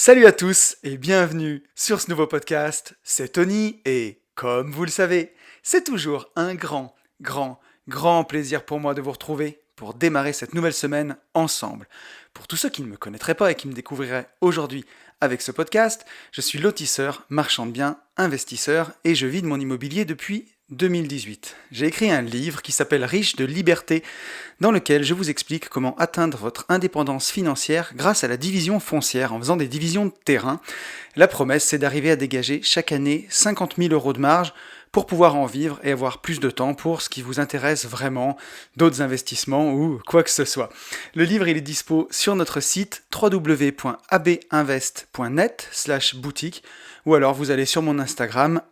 Salut à tous et bienvenue sur ce nouveau podcast, c'est Tony et comme vous le savez, c'est toujours un grand plaisir pour moi de vous retrouver pour démarrer cette nouvelle semaine ensemble. Pour tous ceux qui ne me connaîtraient pas et qui me découvriraient aujourd'hui avec ce podcast, je suis lotisseur, marchand de biens, investisseur et je vis de mon immobilier depuis 2018. J'ai écrit un livre qui s'appelle Riche de liberté, dans lequel je vous explique comment atteindre votre indépendance financière grâce à la division foncière en faisant des divisions de terrain. La promesse, c'est d'arriver à dégager chaque année 50 000 euros de marge pour pouvoir en vivre et avoir plus de temps pour ce qui vous intéresse vraiment, d'autres investissements ou quoi que ce soit. Le livre, il est dispo sur notre site www.abinvest.net/boutique ou alors vous allez sur mon Instagram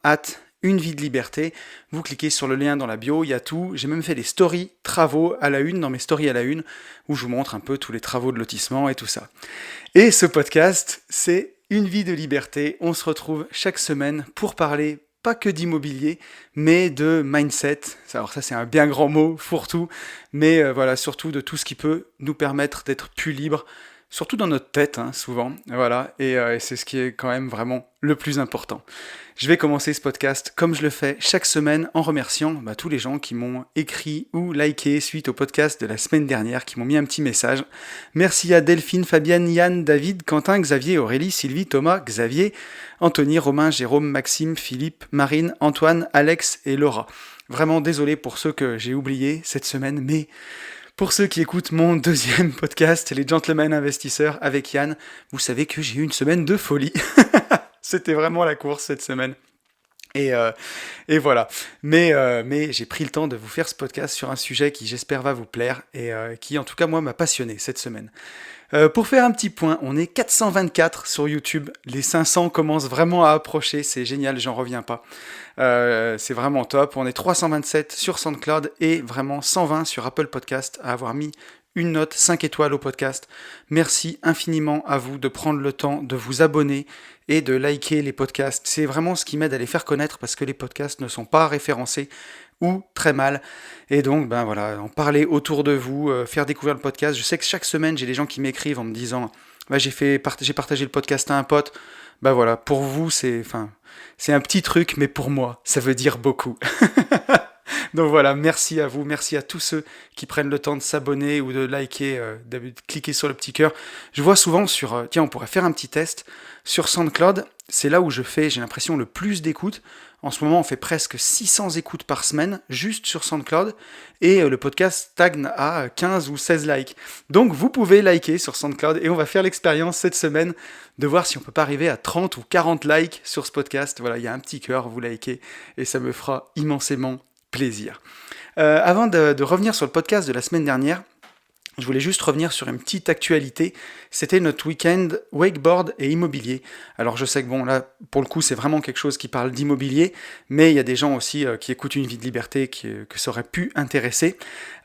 Une vie de liberté, vous cliquez sur le lien dans la bio, il y a tout. J'ai même fait des stories travaux à la une, dans mes stories à la une, où je vous montre un peu tous les travaux de lotissement et tout ça. Et ce podcast, c'est Une vie de liberté. On se retrouve chaque semaine pour parler pas que d'immobilier, mais de mindset. Alors ça, c'est un bien grand mot, fourre-tout, mais voilà, surtout de tout ce qui peut nous permettre d'être plus libres, surtout dans notre tête, souvent, voilà, et c'est ce qui est quand même vraiment le plus important. Je vais commencer ce podcast comme je le fais chaque semaine en remerciant tous les gens qui m'ont écrit ou liké suite au podcast de la semaine dernière, qui m'ont mis un petit message. Merci à Delphine, Fabienne, Yann, David, Quentin, Xavier, Aurélie, Sylvie, Thomas, Xavier, Anthony, Romain, Jérôme, Maxime, Philippe, Marine, Antoine, Alex et Laura. Vraiment désolé pour ceux que j'ai oubliés cette semaine, mais pour ceux qui écoutent mon deuxième podcast, les Gentlemen Investisseurs avec Yann, vous savez que j'ai eu une semaine de folie. C'était vraiment la course cette semaine. Et voilà. Mais j'ai pris le temps de vous faire ce podcast sur un sujet qui j'espère va vous plaire et qui en tout cas moi m'a passionné cette semaine. Pour faire un petit point, on est 424 sur YouTube, les 500 commencent vraiment à approcher, c'est génial, j'en reviens pas. C'est vraiment top, on est 327 sur SoundCloud et vraiment 120 sur Apple Podcast à avoir mis une note 5 étoiles au podcast. Merci infiniment à vous de prendre le temps de vous abonner et de liker les podcasts. C'est vraiment ce qui m'aide à les faire connaître parce que les podcasts ne sont pas référencés ou très mal. Et donc, voilà, en parler autour de vous, faire découvrir le podcast. Je sais que chaque semaine, j'ai des gens qui m'écrivent en me disant j'ai partagé le podcast à un pote. Voilà, pour vous, c'est un petit truc, mais pour moi, ça veut dire beaucoup. Donc voilà, merci à vous, merci à tous ceux qui prennent le temps de s'abonner ou de liker, de cliquer sur le petit cœur. Je vois souvent sur, tiens, on pourrait faire un petit test, sur SoundCloud, c'est là où j'ai l'impression, le plus d'écoutes. En ce moment, on fait presque 600 écoutes par semaine, juste sur SoundCloud, et le podcast stagne à 15 ou 16 likes. Donc vous pouvez liker sur SoundCloud, et on va faire l'expérience cette semaine de voir si on peut pas arriver à 30 ou 40 likes sur ce podcast. Voilà, il y a un petit cœur, vous likez, et ça me fera immensément plaisir. Avant de revenir sur le podcast de la semaine dernière, je voulais juste revenir sur une petite actualité. C'était notre week-end wakeboard et immobilier. Alors je sais que là, pour le coup, c'est vraiment quelque chose qui parle d'immobilier, mais il y a des gens aussi qui écoutent Une vie de liberté que ça aurait pu intéresser.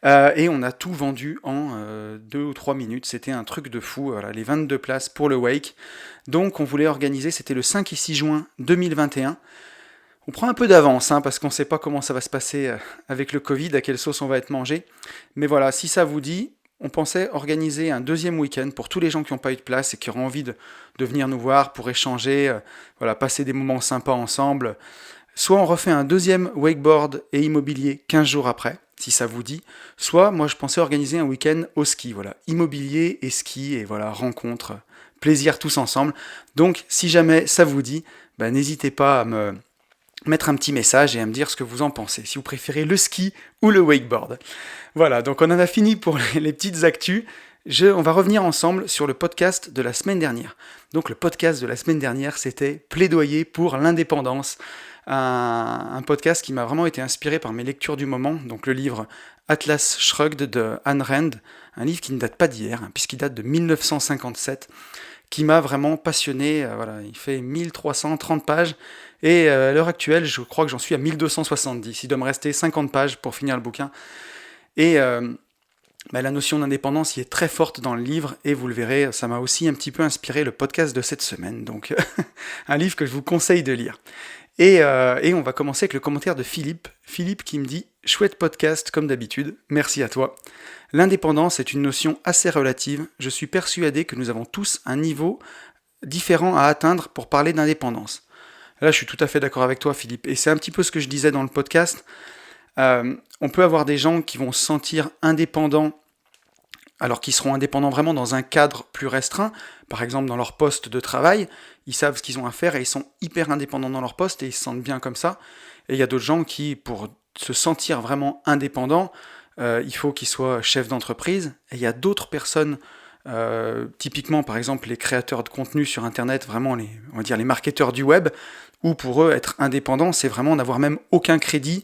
Et on a tout vendu en 2 ou 3 minutes. C'était un truc de fou, voilà, les 22 places pour le wake. Donc on voulait organiser, c'était le 5 et 6 juin 2021. On prend un peu d'avance, parce qu'on ne sait pas comment ça va se passer avec le Covid, à quelle sauce on va être mangé. Mais voilà, si ça vous dit, on pensait organiser un deuxième week-end pour tous les gens qui n'ont pas eu de place et qui auront envie de venir nous voir pour échanger, passer des moments sympas ensemble. Soit on refait un deuxième wakeboard et immobilier 15 jours après, si ça vous dit. Soit, moi je pensais organiser un week-end au ski, voilà, immobilier et ski, et voilà, rencontre, plaisir tous ensemble. Donc, si jamais ça vous dit, n'hésitez pas à me mettre un petit message et à me dire ce que vous en pensez, si vous préférez le ski ou le wakeboard. Voilà, donc on en a fini pour les petites actus. On va revenir ensemble sur le podcast de la semaine dernière. Donc le podcast de la semaine dernière, c'était Plaidoyer pour l'indépendance, un podcast qui m'a vraiment été inspiré par mes lectures du moment, donc le livre Atlas Shrugged de Ayn Rand, un livre qui ne date pas d'hier, puisqu'il date de 1957, qui m'a vraiment passionné. Il fait 1330 pages, et à l'heure actuelle, je crois que j'en suis à 1270. Il doit me rester 50 pages pour finir le bouquin. Et la notion d'indépendance y est très forte dans le livre, et vous le verrez, ça m'a aussi un petit peu inspiré le podcast de cette semaine. Donc, un livre que je vous conseille de lire. Et on va commencer avec le commentaire de Philippe. Philippe qui me dit « Chouette podcast, comme d'habitude, merci à toi. L'indépendance est une notion assez relative. Je suis persuadé que nous avons tous un niveau différents à atteindre pour parler d'indépendance. Là, je suis tout à fait d'accord avec toi, Philippe. Et c'est un petit peu ce que je disais dans le podcast. On peut avoir des gens qui vont se sentir indépendants, alors qu'ils seront indépendants vraiment dans un cadre plus restreint, par exemple dans leur poste de travail, ils savent ce qu'ils ont à faire et ils sont hyper indépendants dans leur poste et ils se sentent bien comme ça. Et il y a d'autres gens qui, pour se sentir vraiment indépendants, il faut qu'ils soient chefs d'entreprise. Et il y a d'autres personnes, typiquement par exemple les créateurs de contenu sur Internet, vraiment on va dire les marketeurs du web, où pour eux être indépendant, c'est vraiment n'avoir même aucun crédit,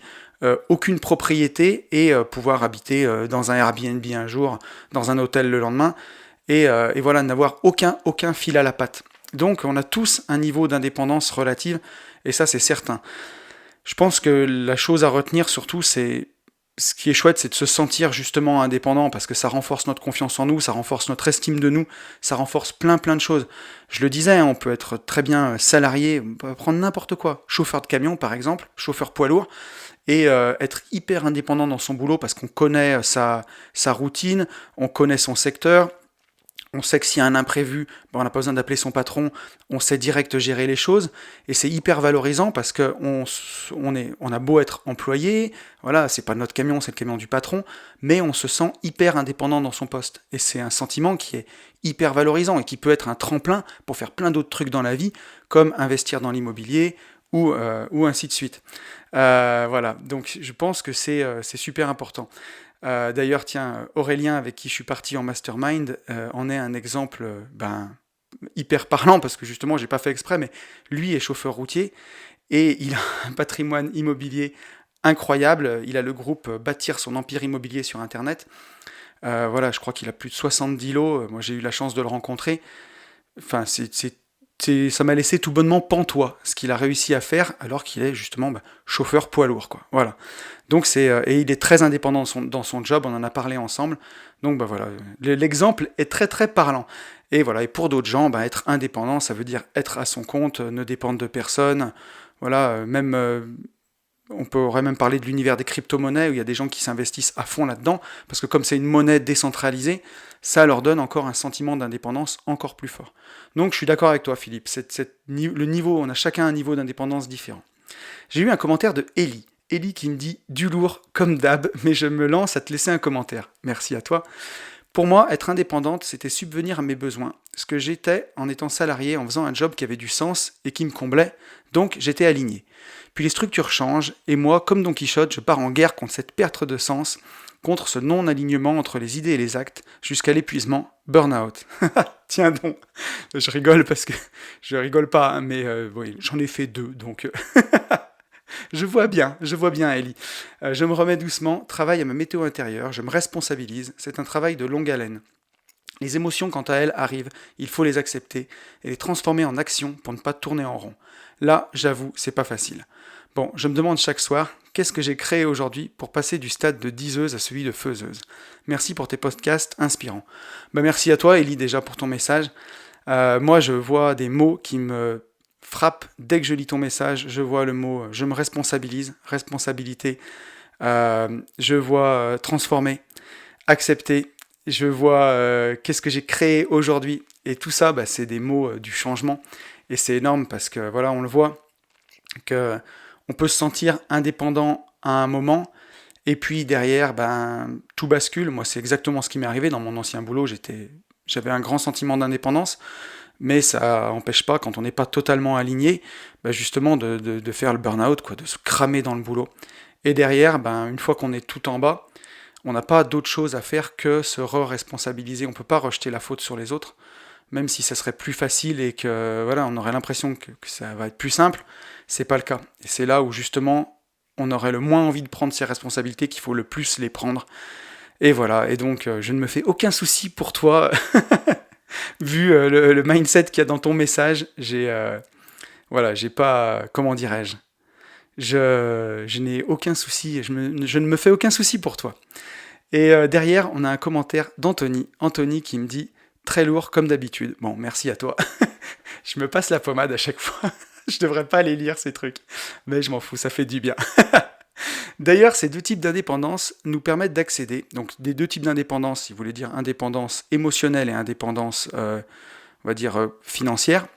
aucune propriété et pouvoir habiter dans un Airbnb un jour, dans un hôtel le lendemain, et voilà, n'avoir aucun fil à la patte. Donc on a tous un niveau d'indépendance relative, et ça c'est certain. Je pense que la chose à retenir surtout, c'est ce qui est chouette, c'est de se sentir justement indépendant parce que ça renforce notre confiance en nous, ça renforce notre estime de nous, ça renforce plein de choses. Je le disais, hein, on peut être très bien salarié, on peut prendre n'importe quoi, chauffeur de camion par exemple, chauffeur poids lourd, et être hyper indépendant dans son boulot parce qu'on connaît sa routine, on connaît son secteur. On sait que s'il y a un imprévu, on n'a pas besoin d'appeler son patron, on sait direct gérer les choses, et c'est hyper valorisant parce qu'on a beau être employé, voilà, c'est pas notre camion, c'est le camion du patron, mais on se sent hyper indépendant dans son poste. Et c'est un sentiment qui est hyper valorisant et qui peut être un tremplin pour faire plein d'autres trucs dans la vie, comme investir dans l'immobilier ou ainsi de suite. Voilà, donc je pense que c'est super important. D'ailleurs, tiens, Aurélien, avec qui je suis parti en mastermind, en est un exemple hyper parlant, parce que justement, j'ai pas fait exprès, mais lui est chauffeur routier, et il a un patrimoine immobilier incroyable. Il a le groupe Bâtir son empire immobilier sur Internet. Voilà, je crois qu'il a plus de 70 lots. Moi, j'ai eu la chance de le rencontrer. Enfin, ça m'a laissé tout bonnement pantois, ce qu'il a réussi à faire, alors qu'il est justement chauffeur poids lourd, quoi. Voilà. Donc et il est très indépendant dans son job, on en a parlé ensemble. Donc voilà, l'exemple est très parlant. Et voilà, et pour d'autres gens, être indépendant, ça veut dire être à son compte, ne dépendre de personne. Voilà, même on pourrait même parler de l'univers des crypto-monnaies, où il y a des gens qui s'investissent à fond là-dedans, parce que comme c'est une monnaie décentralisée, ça leur donne encore un sentiment d'indépendance encore plus fort. Donc je suis d'accord avec toi, Philippe, le niveau, on a chacun un niveau d'indépendance différent. J'ai eu un commentaire de Ellie. Ellie qui me dit du lourd comme d'hab, mais je me lance à te laisser un commentaire. Merci à toi. Pour moi, être indépendante, c'était subvenir à mes besoins. Ce que j'étais en étant salarié, en faisant un job qui avait du sens et qui me comblait, donc j'étais aligné. Puis les structures changent, et moi, comme Don Quichotte, je pars en guerre contre cette perte de sens, contre ce non-alignement entre les idées et les actes, jusqu'à l'épuisement, burn-out. Tiens donc, je rigole parce que je rigole pas, hein, mais oui, j'en ai fait 2, donc je vois bien, Ellie. Je me remets doucement, travaille à ma météo intérieure, je me responsabilise, c'est un travail de longue haleine. Les émotions, quant à elles, arrivent, il faut les accepter et les transformer en action pour ne pas tourner en rond. Là, j'avoue, c'est pas facile. Bon, je me demande chaque soir, qu'est-ce que j'ai créé aujourd'hui pour passer du stade de diseuse à celui de faiseuse. Merci pour tes podcasts inspirants. Merci à toi, Ellie, déjà pour ton message. Moi, je vois des mots qui me frappent dès que je lis ton message. Je vois le mot je me responsabilise, responsabilité. Je vois transformer, accepter. Je vois qu'est-ce que j'ai créé aujourd'hui. Et tout ça, c'est des mots du changement. Et c'est énorme parce que voilà, on le voit, que on peut se sentir indépendant à un moment, et puis derrière, tout bascule. Moi, c'est exactement ce qui m'est arrivé dans mon ancien boulot. J'avais un grand sentiment d'indépendance, mais ça n'empêche pas, quand on n'est pas totalement aligné, justement de faire le burn-out, quoi, de se cramer dans le boulot. Et derrière, une fois qu'on est tout en bas, on n'a pas d'autre chose à faire que se re-responsabiliser. On ne peut pas rejeter la faute sur les autres, même si ça serait plus facile et que voilà, on aurait l'impression que ça va être plus simple. C'est pas le cas. Et c'est là où justement on aurait le moins envie de prendre ses responsabilités qu'il faut le plus les prendre. Et voilà, et donc je ne me fais aucun souci pour toi, vu le mindset qu'il y a dans ton message. J'ai pas, comment dirais-je, je n'ai aucun souci, je ne me fais aucun souci pour toi. Et derrière, on a un commentaire Anthony qui me dit « Très lourd comme d'habitude ». Bon, merci à toi. Je me passe la pommade à chaque fois. Je devrais pas les lire ces trucs, mais je m'en fous, ça fait du bien. D'ailleurs, ces deux types d'indépendance nous permettent d'accéder, donc des deux types d'indépendance, si vous voulez dire indépendance émotionnelle et indépendance, on va dire, financière.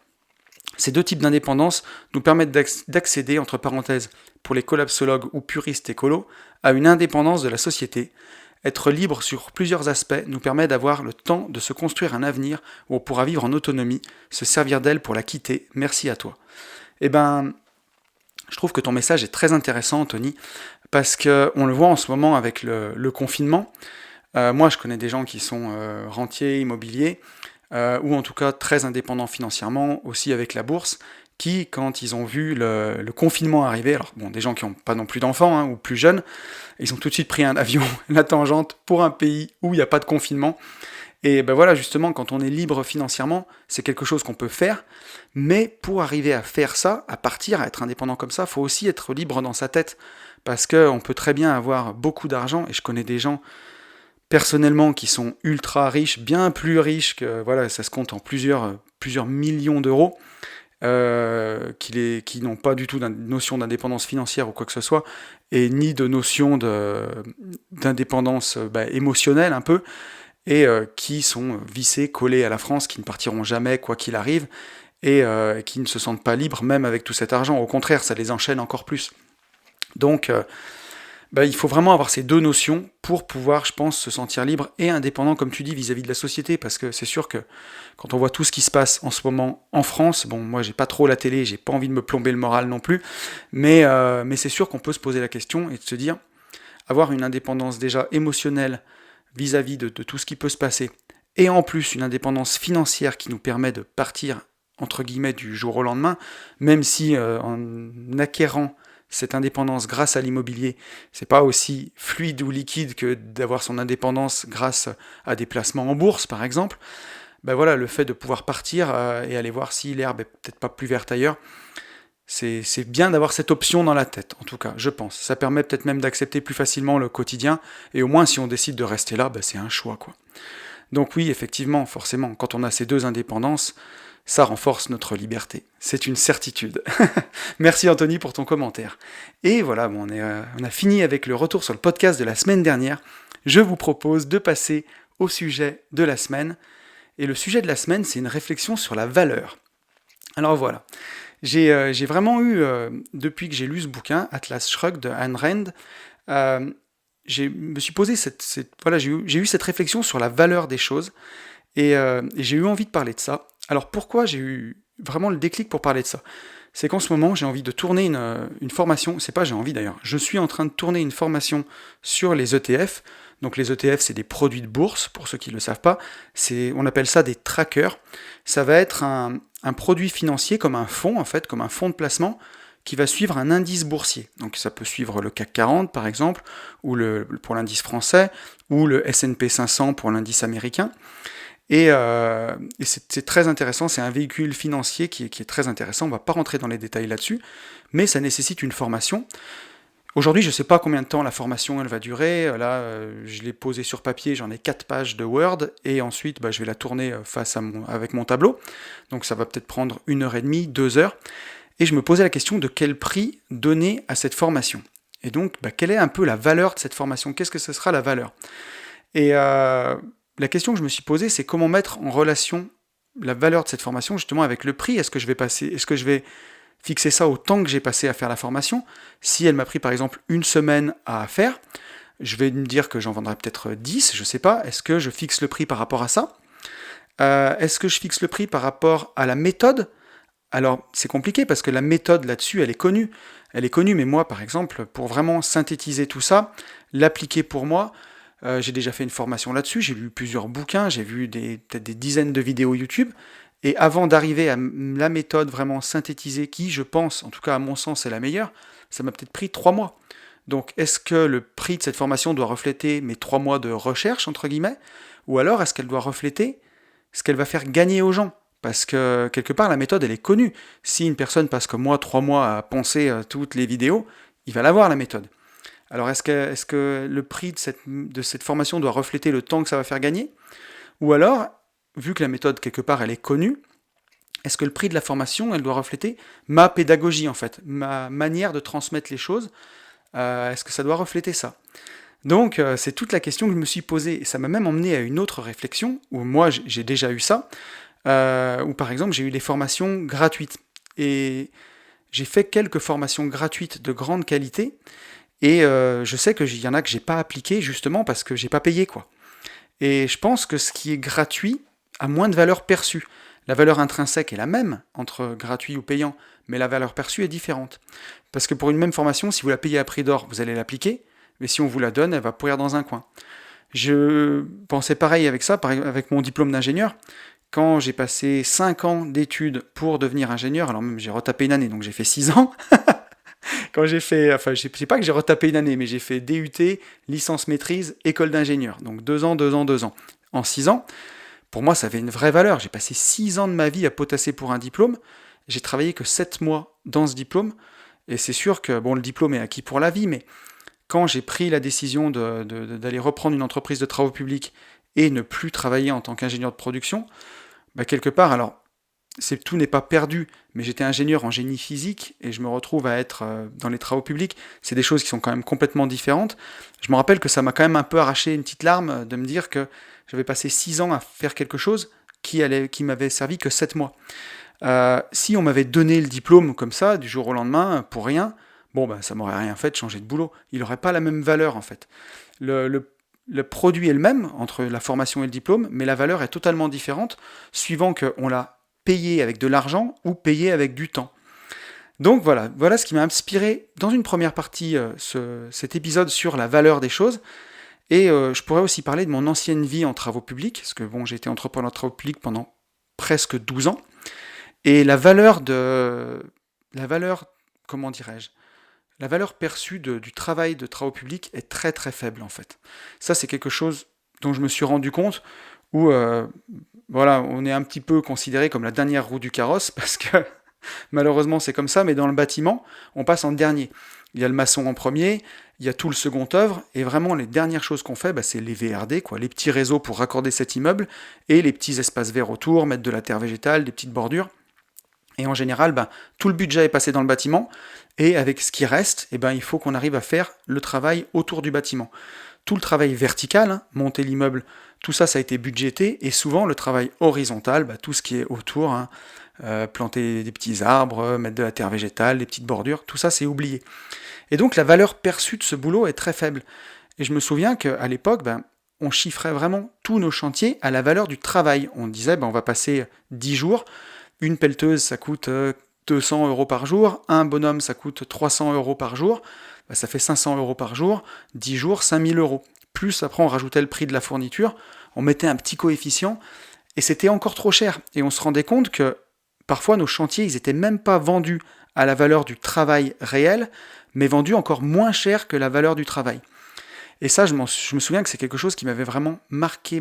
Ces deux types d'indépendance nous permettent d'accéder, entre parenthèses, pour les collapsologues ou puristes écolos, à une indépendance de la société. Être libre sur plusieurs aspects nous permet d'avoir le temps de se construire un avenir où on pourra vivre en autonomie, se servir d'elle pour la quitter. Merci à toi. Eh ben, je trouve que ton message est très intéressant, Anthony, parce qu'on le voit en ce moment avec le confinement. Moi, je connais des gens qui sont rentiers, immobiliers, ou en tout cas très indépendants financièrement, aussi avec la bourse, qui, quand ils ont vu le confinement arriver, alors bon, des gens qui n'ont pas non plus d'enfants, ou plus jeunes, ils ont tout de suite pris un avion, la tangente, pour un pays où il n'y a pas de confinement. Et ben voilà, justement, quand on est libre financièrement, c'est quelque chose qu'on peut faire, mais pour arriver à faire ça, à partir, à être indépendant comme ça, il faut aussi être libre dans sa tête, parce qu'on peut très bien avoir beaucoup d'argent, et je connais des gens personnellement qui sont ultra riches, bien plus riches que, voilà, ça se compte en plusieurs millions d'euros, qui n'ont pas du tout de notion d'indépendance financière ou quoi que ce soit, et ni de notion d'indépendance émotionnelle un peu, et qui sont vissés, collés à la France, qui ne partiront jamais quoi qu'il arrive, et qui ne se sentent pas libres même avec tout cet argent. Au contraire, ça les enchaîne encore plus. Donc, il faut vraiment avoir ces deux notions pour pouvoir, je pense, se sentir libre et indépendant, comme tu dis, vis-à-vis de la société, parce que c'est sûr que quand on voit tout ce qui se passe en ce moment en France, bon, moi j'ai pas trop la télé, j'ai pas envie de me plomber le moral non plus, mais c'est sûr qu'on peut se poser la question et de se dire, avoir une indépendance déjà émotionnelle vis-à-vis de tout ce qui peut se passer, et en plus une indépendance financière qui nous permet de partir, entre guillemets, du jour au lendemain, même si en acquérant cette indépendance grâce à l'immobilier, c'est pas aussi fluide ou liquide que d'avoir son indépendance grâce à des placements en bourse, par exemple. Ben voilà, le fait de pouvoir partir et aller voir si l'herbe est peut-être pas plus verte ailleurs, c'est bien d'avoir cette option dans la tête, en tout cas, je pense. Ça permet peut-être même d'accepter plus facilement le quotidien, et au moins si on décide de rester là, c'est un choix, quoi. Donc oui, effectivement, forcément, quand on a ces deux indépendances, ça renforce notre liberté. C'est une certitude. Merci Anthony pour ton commentaire. Et voilà, bon, on a fini avec le retour sur le podcast de la semaine dernière. Je vous propose de passer au sujet de la semaine. Et le sujet de la semaine, c'est une réflexion sur la valeur. Alors voilà, j'ai vraiment eu, depuis que j'ai lu ce bouquin, Atlas Shrugged de Ayn Rand, me suis posé j'ai eu cette réflexion sur la valeur des choses, et j'ai eu envie de parler de ça. Alors pourquoi j'ai eu vraiment le déclic pour parler de ça? C'est qu'en ce moment, j'ai envie de tourner une formation, c'est pas j'ai envie d'ailleurs, je suis en train de tourner une formation sur les ETF. Donc les ETF, c'est des produits de bourse, pour ceux qui ne le savent pas, on appelle ça des trackers. Ça va être un produit financier comme un fonds, en fait, comme un fonds de placement, qui va suivre un indice boursier. Donc ça peut suivre le CAC 40 par exemple, ou pour l'indice français, ou le S&P 500 pour l'indice américain. Et c'est très intéressant, c'est un véhicule financier qui est très intéressant, on ne va pas rentrer dans les détails là-dessus, mais ça nécessite une formation. Aujourd'hui, je ne sais pas combien de temps la formation elle va durer, là je l'ai posée sur papier, j'en ai 4 pages de Word, et ensuite je vais la tourner avec mon tableau, donc ça va peut-être prendre 1h30, 2 heures, et je me posais la question de quel prix donner à cette formation. Et donc, quelle est un peu la valeur de cette formation? Qu'est-ce que ce sera la valeur? Et la question que je me suis posée, c'est comment mettre en relation la valeur de cette formation justement avec le prix. Est-ce que je vais fixer ça au temps que j'ai passé à faire la formation? Si elle m'a pris par exemple une semaine à faire, je vais me dire que j'en vendrai peut-être 10, je sais pas. Est-ce que je fixe le prix par rapport à ça? Est-ce que je fixe le prix par rapport à la méthode? Alors c'est compliqué parce que la méthode là-dessus, elle est connue. Elle est connue, mais moi par exemple, pour vraiment synthétiser tout ça, l'appliquer pour moi, j'ai déjà fait une formation là-dessus, j'ai lu plusieurs bouquins, j'ai vu peut-être des dizaines de vidéos YouTube, et avant d'arriver à la méthode vraiment synthétisée, qui, je pense, en tout cas à mon sens, est la meilleure, ça m'a peut-être pris 3 mois. Donc est-ce que le prix de cette formation doit refléter mes 3 mois de recherche, entre guillemets, ou alors est-ce qu'elle doit refléter ce qu'elle va faire gagner aux gens? Parce que quelque part, la méthode, elle est connue. Si une personne passe comme moi 3 mois à penser toutes les vidéos, il va l'avoir la méthode. Alors est-ce que le prix de cette formation doit refléter le temps que ça va faire gagner? Ou alors, vu que la méthode quelque part elle est connue, est-ce que le prix de la formation elle doit refléter ma pédagogie en fait, ma manière de transmettre les choses? Est-ce que ça doit refléter ça? Donc c'est toute la question que je me suis posée, et ça m'a même emmené à une autre réflexion, où moi j'ai déjà eu ça. où par exemple j'ai eu des formations gratuites. Et j'ai fait quelques formations gratuites de grande qualité, et je sais qu'il y en a que j'ai pas appliqué justement parce que j'ai pas payé, quoi. Et je pense que ce qui est gratuit a moins de valeur perçue. La valeur intrinsèque est la même entre gratuit ou payant, mais la valeur perçue est différente. Parce que pour une même formation, si vous la payez à prix d'or, vous allez l'appliquer, mais si on vous la donne, elle va pourrir dans un coin. Je pensais pareil avec ça, avec mon diplôme d'ingénieur. Quand j'ai passé 5 ans d'études pour devenir ingénieur, alors même j'ai retapé une année, donc j'ai fait 6 ans. Quand j'ai fait, enfin, c'est pas que j'ai retapé une année, mais j'ai fait DUT, licence maîtrise, école d'ingénieur. Donc 2 ans, 2 ans, 2 ans. En 6 ans, pour moi, ça avait une vraie valeur. J'ai passé 6 ans de ma vie à potasser pour un diplôme. J'ai travaillé que 7 mois dans ce diplôme. Et c'est sûr que, bon, le diplôme est acquis pour la vie, mais quand j'ai pris la décision d'aller reprendre une entreprise de travaux publics et ne plus travailler en tant qu'ingénieur de production, bah quelque part, alors, tout n'est pas perdu, mais j'étais ingénieur en génie physique et je me retrouve à être dans les travaux publics. C'est des choses qui sont quand même complètement différentes. Je me rappelle que ça m'a quand même un peu arraché une petite larme de me dire que j'avais passé 6 ans à faire quelque chose qui m'avait servi que 7 mois. Si on m'avait donné le diplôme comme ça, du jour au lendemain, pour rien, bon, ben, ça m'aurait rien fait de changer de boulot. Il n'aurait pas la même valeur, en fait. Le produit est le même, entre la formation et le diplôme, mais la valeur est totalement différente, suivant qu'on l'a payé avec de l'argent ou payé avec du temps. Donc voilà ce qui m'a inspiré dans une première partie cet épisode sur la valeur des choses. Et je pourrais aussi parler de mon ancienne vie en travaux publics, parce que bon, j'ai été entrepreneur de travaux publics pendant presque 12 ans. Et comment dirais-je, la valeur perçue du travail de travaux publics est très très faible en fait. Ça c'est quelque chose dont je me suis rendu compte, où voilà, on est un petit peu considéré comme la dernière roue du carrosse, parce que malheureusement c'est comme ça, mais dans le bâtiment, on passe en dernier. Il y a le maçon en premier, il y a tout le second œuvre, et vraiment les dernières choses qu'on fait, bah, c'est les VRD, quoi, les petits réseaux pour raccorder cet immeuble, et les petits espaces verts autour, mettre de la terre végétale, des petites bordures. Et en général, ben, tout le budget est passé dans le bâtiment, et avec ce qui reste, eh ben, il faut qu'on arrive à faire le travail autour du bâtiment. Tout le travail vertical, hein, monter l'immeuble, tout ça, ça a été budgété, et souvent le travail horizontal, ben, tout ce qui est autour, hein, planter des petits arbres, mettre de la terre végétale, des petites bordures, tout ça c'est oublié. Et donc la valeur perçue de ce boulot est très faible. Et je me souviens qu'à l'époque, ben, on chiffrait vraiment tous nos chantiers à la valeur du travail. On disait, ben, on va passer 10 jours, une pelleteuse, ça coûte 200 euros par jour. Un bonhomme, ça coûte 300 euros par jour. Bah, ça fait 500 euros par jour. 10 jours, 5000 euros. Plus, après, on rajoutait le prix de la fourniture. On mettait un petit coefficient. Et c'était encore trop cher. Et on se rendait compte que parfois, nos chantiers, ils n'étaient même pas vendus à la valeur du travail réel, mais vendus encore moins cher que la valeur du travail. Et ça, je me souviens que c'est quelque chose qui m'avait vraiment marqué,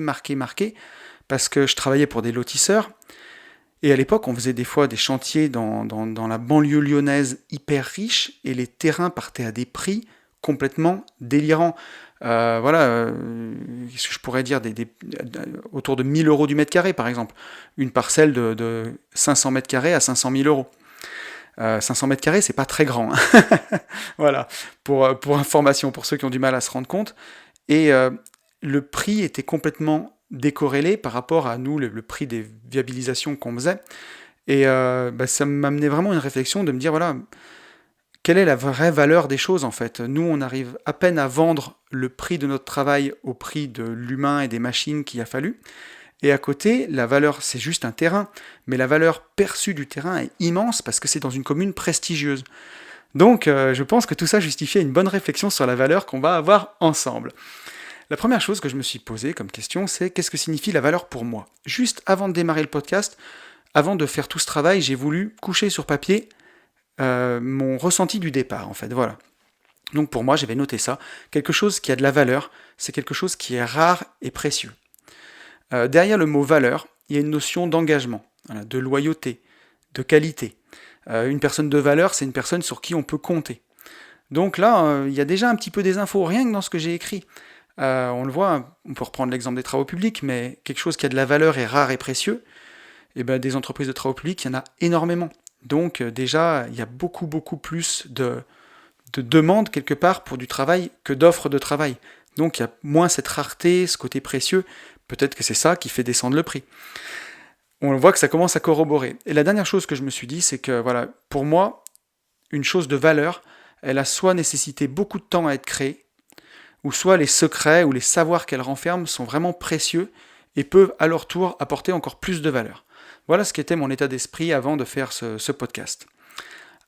parce que je travaillais pour des lotisseurs. Et à l'époque, on faisait des fois des chantiers dans la banlieue lyonnaise hyper riche, et les terrains partaient à des prix complètement délirants. Qu'est-ce que je pourrais dire, autour de 1000 euros du mètre carré, par exemple. Une parcelle de 500 mètres carrés à 500 000 euros. 500 mètres carrés, c'est pas très grand. Hein. Voilà, pour information, pour ceux qui ont du mal à se rendre compte. Et le prix était complètement décorrélé par rapport à nous, le prix des viabilisations qu'on faisait. Et ça m'amenait vraiment une réflexion de me dire, voilà, quelle est la vraie valeur des choses en fait? Nous, on arrive à peine à vendre le prix de notre travail au prix de l'humain et des machines qu'il a fallu. Et à côté, la valeur, c'est juste un terrain, mais la valeur perçue du terrain est immense parce que c'est dans une commune prestigieuse. Donc, je pense que tout ça justifiait une bonne réflexion sur la valeur qu'on va avoir ensemble. La première chose que je me suis posée comme question, c'est qu'est-ce que signifie la valeur pour moi? Juste avant de démarrer le podcast, avant de faire tout ce travail, j'ai voulu coucher sur papier mon ressenti du départ, en fait, voilà. Donc pour moi, j'avais noté ça. Quelque chose qui a de la valeur, c'est quelque chose qui est rare et précieux. Derrière le mot valeur, il y a une notion d'engagement, voilà, de loyauté, de qualité. Une personne de valeur, c'est une personne sur qui on peut compter. Donc là, il y a déjà un petit peu des infos, rien que dans ce que j'ai écrit. On le voit, on peut reprendre l'exemple des travaux publics, mais quelque chose qui a de la valeur et rare et précieux, et ben des entreprises de travaux publics, il y en a énormément. Donc déjà, il y a beaucoup plus de demandes quelque part pour du travail que d'offres de travail. Donc il y a moins cette rareté, ce côté précieux. Peut-être que c'est ça qui fait descendre le prix. on voit que ça commence à corroborer. Et la dernière chose que je me suis dit, c'est que voilà, pour moi, une chose de valeur, elle a soit nécessité beaucoup de temps à être créée, ou soit les secrets ou les savoirs qu'elle renferme sont vraiment précieux et peuvent à leur tour apporter encore plus de valeur. Voilà ce qu'était mon état d'esprit avant de faire ce podcast.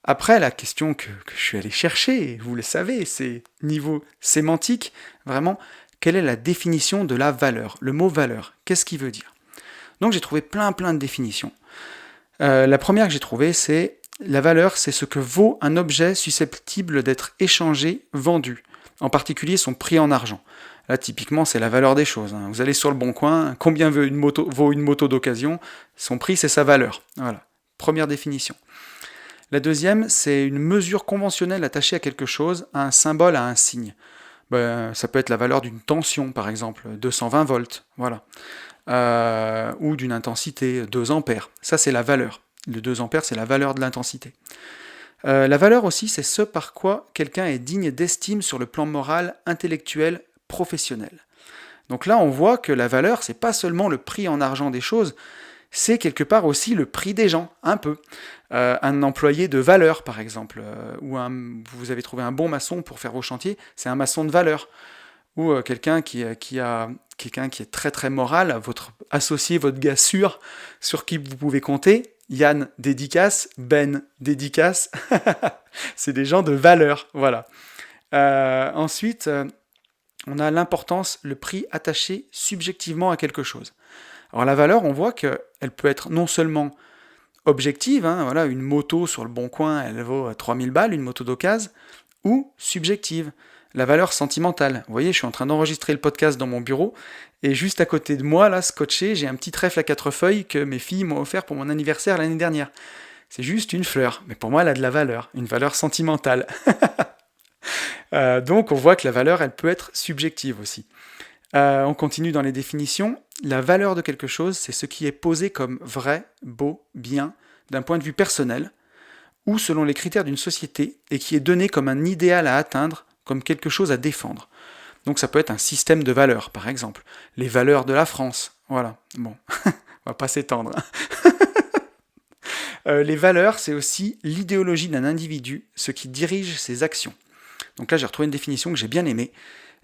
Après, la question que je suis allé chercher, vous le savez, c'est niveau sémantique, vraiment, quelle est la définition de la valeur? Le mot valeur, qu'est-ce qu'il veut dire? Donc j'ai trouvé plein de définitions. La première que j'ai trouvée, c'est la valeur, c'est ce que vaut un objet susceptible d'être échangé, vendu. En particulier son prix en argent. Là, typiquement, c'est la valeur des choses. Vous allez sur le Bon Coin, combien vaut une moto d'occasion? Son prix, c'est sa valeur. Voilà, première définition. La deuxième, c'est une mesure conventionnelle attachée à quelque chose, à un symbole, à un signe. Ça peut être la valeur d'une tension, par exemple, 220 volts, voilà. Ou d'une intensité, 2 ampères. Ça, c'est la valeur. Le 2 ampères, c'est la valeur de l'intensité. La valeur aussi, c'est ce par quoi quelqu'un est digne d'estime sur le plan moral, intellectuel, professionnel. Donc là, on voit que la valeur, c'est pas seulement le prix en argent des choses, c'est quelque part aussi le prix des gens, un peu. Un employé de valeur, par exemple, ou vous avez trouvé un bon maçon pour faire vos chantiers, c'est un maçon de valeur. Ou quelqu'un qui est très moral, votre associé, votre gars sûr, sur qui vous pouvez compter. Yann, dédicace, Ben, dédicace. C'est des gens de valeur, voilà. Ensuite, on a l'importance, le prix attaché subjectivement à quelque chose. Alors la valeur, on voit qu'elle peut être non seulement objective, voilà, une moto sur le Bon Coin, elle vaut 3000 balles, une moto d'occasion, ou subjective, la valeur sentimentale. Vous voyez, je suis en train d'enregistrer le podcast dans mon bureau, et juste à côté de moi, là, scotché, j'ai un petit trèfle à 4 feuilles que mes filles m'ont offert pour mon anniversaire l'année dernière. C'est juste une fleur, mais pour moi, elle a de la valeur, une valeur sentimentale. Donc on voit que la valeur, elle peut être subjective aussi. On continue dans les définitions. La valeur de quelque chose, c'est ce qui est posé comme vrai, beau, bien, d'un point de vue personnel, ou selon les critères d'une société, et qui est donné comme un idéal à atteindre, comme quelque chose à défendre. Donc ça peut être un système de valeurs, par exemple. Les valeurs de la France. Voilà. Bon, on va pas s'étendre. Les valeurs, c'est aussi l'idéologie d'un individu, ce qui dirige ses actions. Donc là, j'ai retrouvé une définition que j'ai bien aimée.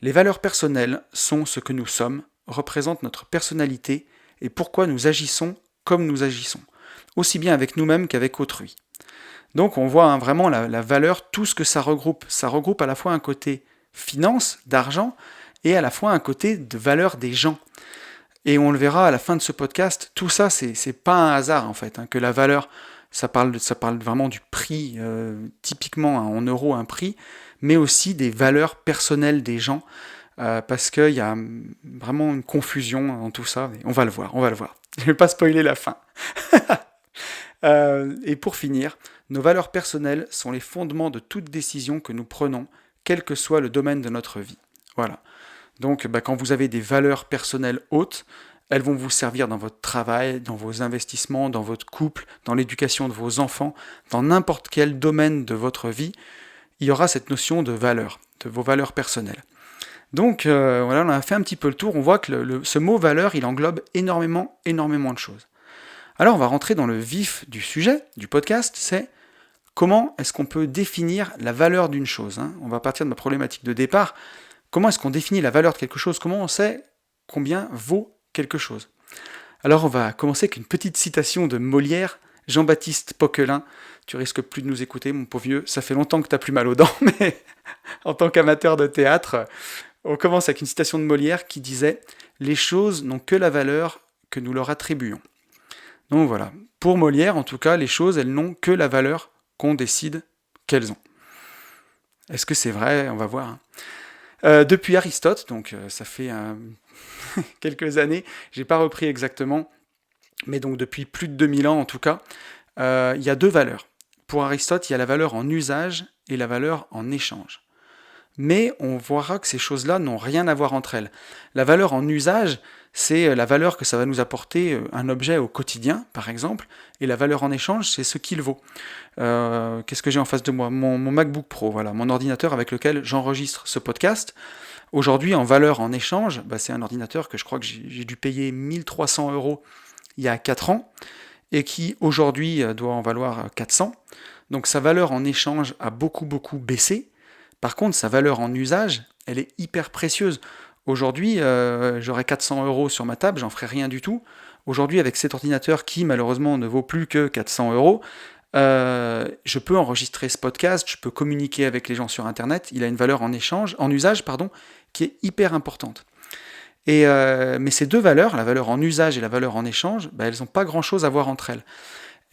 Les valeurs personnelles sont ce que nous sommes, représentent notre personnalité et pourquoi nous agissons comme nous agissons, aussi bien avec nous-mêmes qu'avec autrui. Donc on voit vraiment la valeur, tout ce que ça regroupe. Ça regroupe à la fois un côté finance, d'argent, et à la fois un côté de valeur des gens. Et on le verra à la fin de ce podcast, tout ça, c'est pas un hasard en fait, que la valeur, ça parle vraiment du prix, typiquement en euros un prix, mais aussi des valeurs personnelles des gens, parce qu'il y a vraiment une confusion dans tout ça, et on va le voir. Je vais pas spoiler la fin. Et pour finir, nos valeurs personnelles sont les fondements de toute décision que nous prenons, quel que soit le domaine de notre vie. Voilà. Donc, quand vous avez des valeurs personnelles hautes, elles vont vous servir dans votre travail, dans vos investissements, dans votre couple, dans l'éducation de vos enfants, dans n'importe quel domaine de votre vie, il y aura cette notion de valeur, de vos valeurs personnelles. Donc, voilà, on a fait un petit peu le tour. On voit que ce mot valeur, il englobe énormément de choses. Alors, on va rentrer dans le vif du sujet, du podcast, c'est comment est-ce qu'on peut définir la valeur d'une chose. On va partir de ma problématique de départ. Comment est-ce qu'on définit la valeur de quelque chose? Comment on sait combien vaut quelque chose? Alors, on va commencer avec une petite citation de Molière, Jean-Baptiste Poquelin. Tu risques plus de nous écouter, mon pauvre vieux. Ça fait longtemps que tu n'as plus mal aux dents, mais en tant qu'amateur de théâtre, on commence avec une citation de Molière qui disait « Les choses n'ont que la valeur que nous leur attribuons ». Donc voilà, pour Molière, en tout cas, les choses, elles n'ont que la valeur qu'on décide qu'elles ont. Est-ce que c'est vrai? On va voir. Depuis Aristote, donc ça fait quelques années, j'ai pas repris exactement, mais donc depuis plus de 2000 ans en tout cas, il y a deux valeurs. Pour Aristote, il y a la valeur en usage et la valeur en échange. Mais on verra que ces choses-là n'ont rien à voir entre elles. La valeur en usage, c'est la valeur que ça va nous apporter un objet au quotidien, par exemple, et la valeur en échange, c'est ce qu'il vaut. Qu'est-ce que j'ai en face de moi? Mon MacBook Pro, voilà, mon ordinateur avec lequel j'enregistre ce podcast. Aujourd'hui, en valeur en échange, c'est un ordinateur que je crois que j'ai dû payer 1300 € il y a 4 ans et qui aujourd'hui doit en valoir 400. Donc sa valeur en échange a beaucoup baissé. Par contre, sa valeur en usage, elle est hyper précieuse. Aujourd'hui, j'aurais 400 euros sur ma table, j'en ferais rien du tout. Aujourd'hui, avec cet ordinateur qui malheureusement ne vaut plus que 400 euros, je peux enregistrer ce podcast, je peux communiquer avec les gens sur Internet. Il a une valeur en usage, qui est hyper importante. Mais ces deux valeurs, la valeur en usage et la valeur en échange, elles n'ont pas grand-chose à voir entre elles.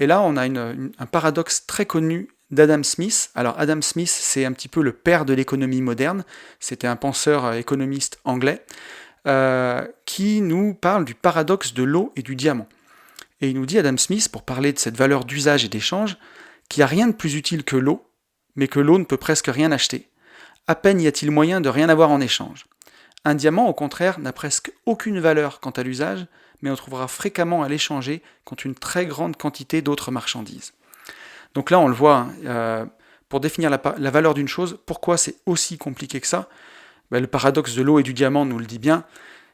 Et là, on a un paradoxe très connu d'Adam Smith. Alors Adam Smith, c'est un petit peu le père de l'économie moderne. C'était un penseur économiste anglais qui nous parle du paradoxe de l'eau et du diamant. Et il nous dit, Adam Smith, pour parler de cette valeur d'usage et d'échange, qu'il n'y a rien de plus utile que l'eau, mais que l'eau ne peut presque rien acheter. À peine y a-t-il moyen de rien avoir en échange. Un diamant, au contraire, n'a presque aucune valeur quant à l'usage, mais on trouvera fréquemment à l'échanger contre une très grande quantité d'autres marchandises. Donc là, on le voit, pour définir la valeur d'une chose, pourquoi c'est aussi compliqué que ça ? Le paradoxe de l'eau et du diamant nous le dit bien,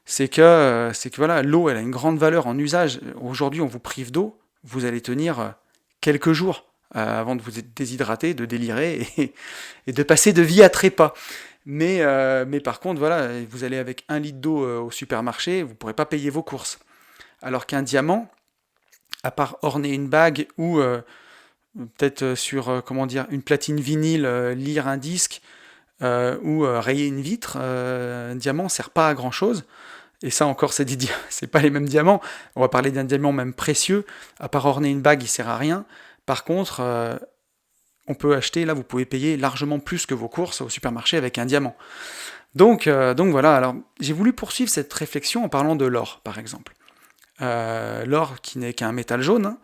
c'est que voilà, l'eau, elle a une grande valeur en usage. Aujourd'hui, on vous prive d'eau, vous allez tenir quelques jours avant de vous déshydrater, de délirer et de passer de vie à trépas. Mais par contre, voilà, vous allez avec 1 litre d'eau au supermarché, vous ne pourrez pas payer vos courses. Alors qu'un diamant, à part orner une bague ou peut-être sur une platine vinyle, lire un disque ou rayer une vitre, un diamant ne sert pas à grand-chose. Et ça encore, c'est pas les mêmes diamants. On va parler d'un diamant même précieux. À part orner une bague, il sert à rien. Par contre, on peut acheter, là vous pouvez payer largement plus que vos courses au supermarché avec un diamant. Donc voilà, alors j'ai voulu poursuivre cette réflexion en parlant de l'or, par exemple. L'or qui n'est qu'un métal jaune,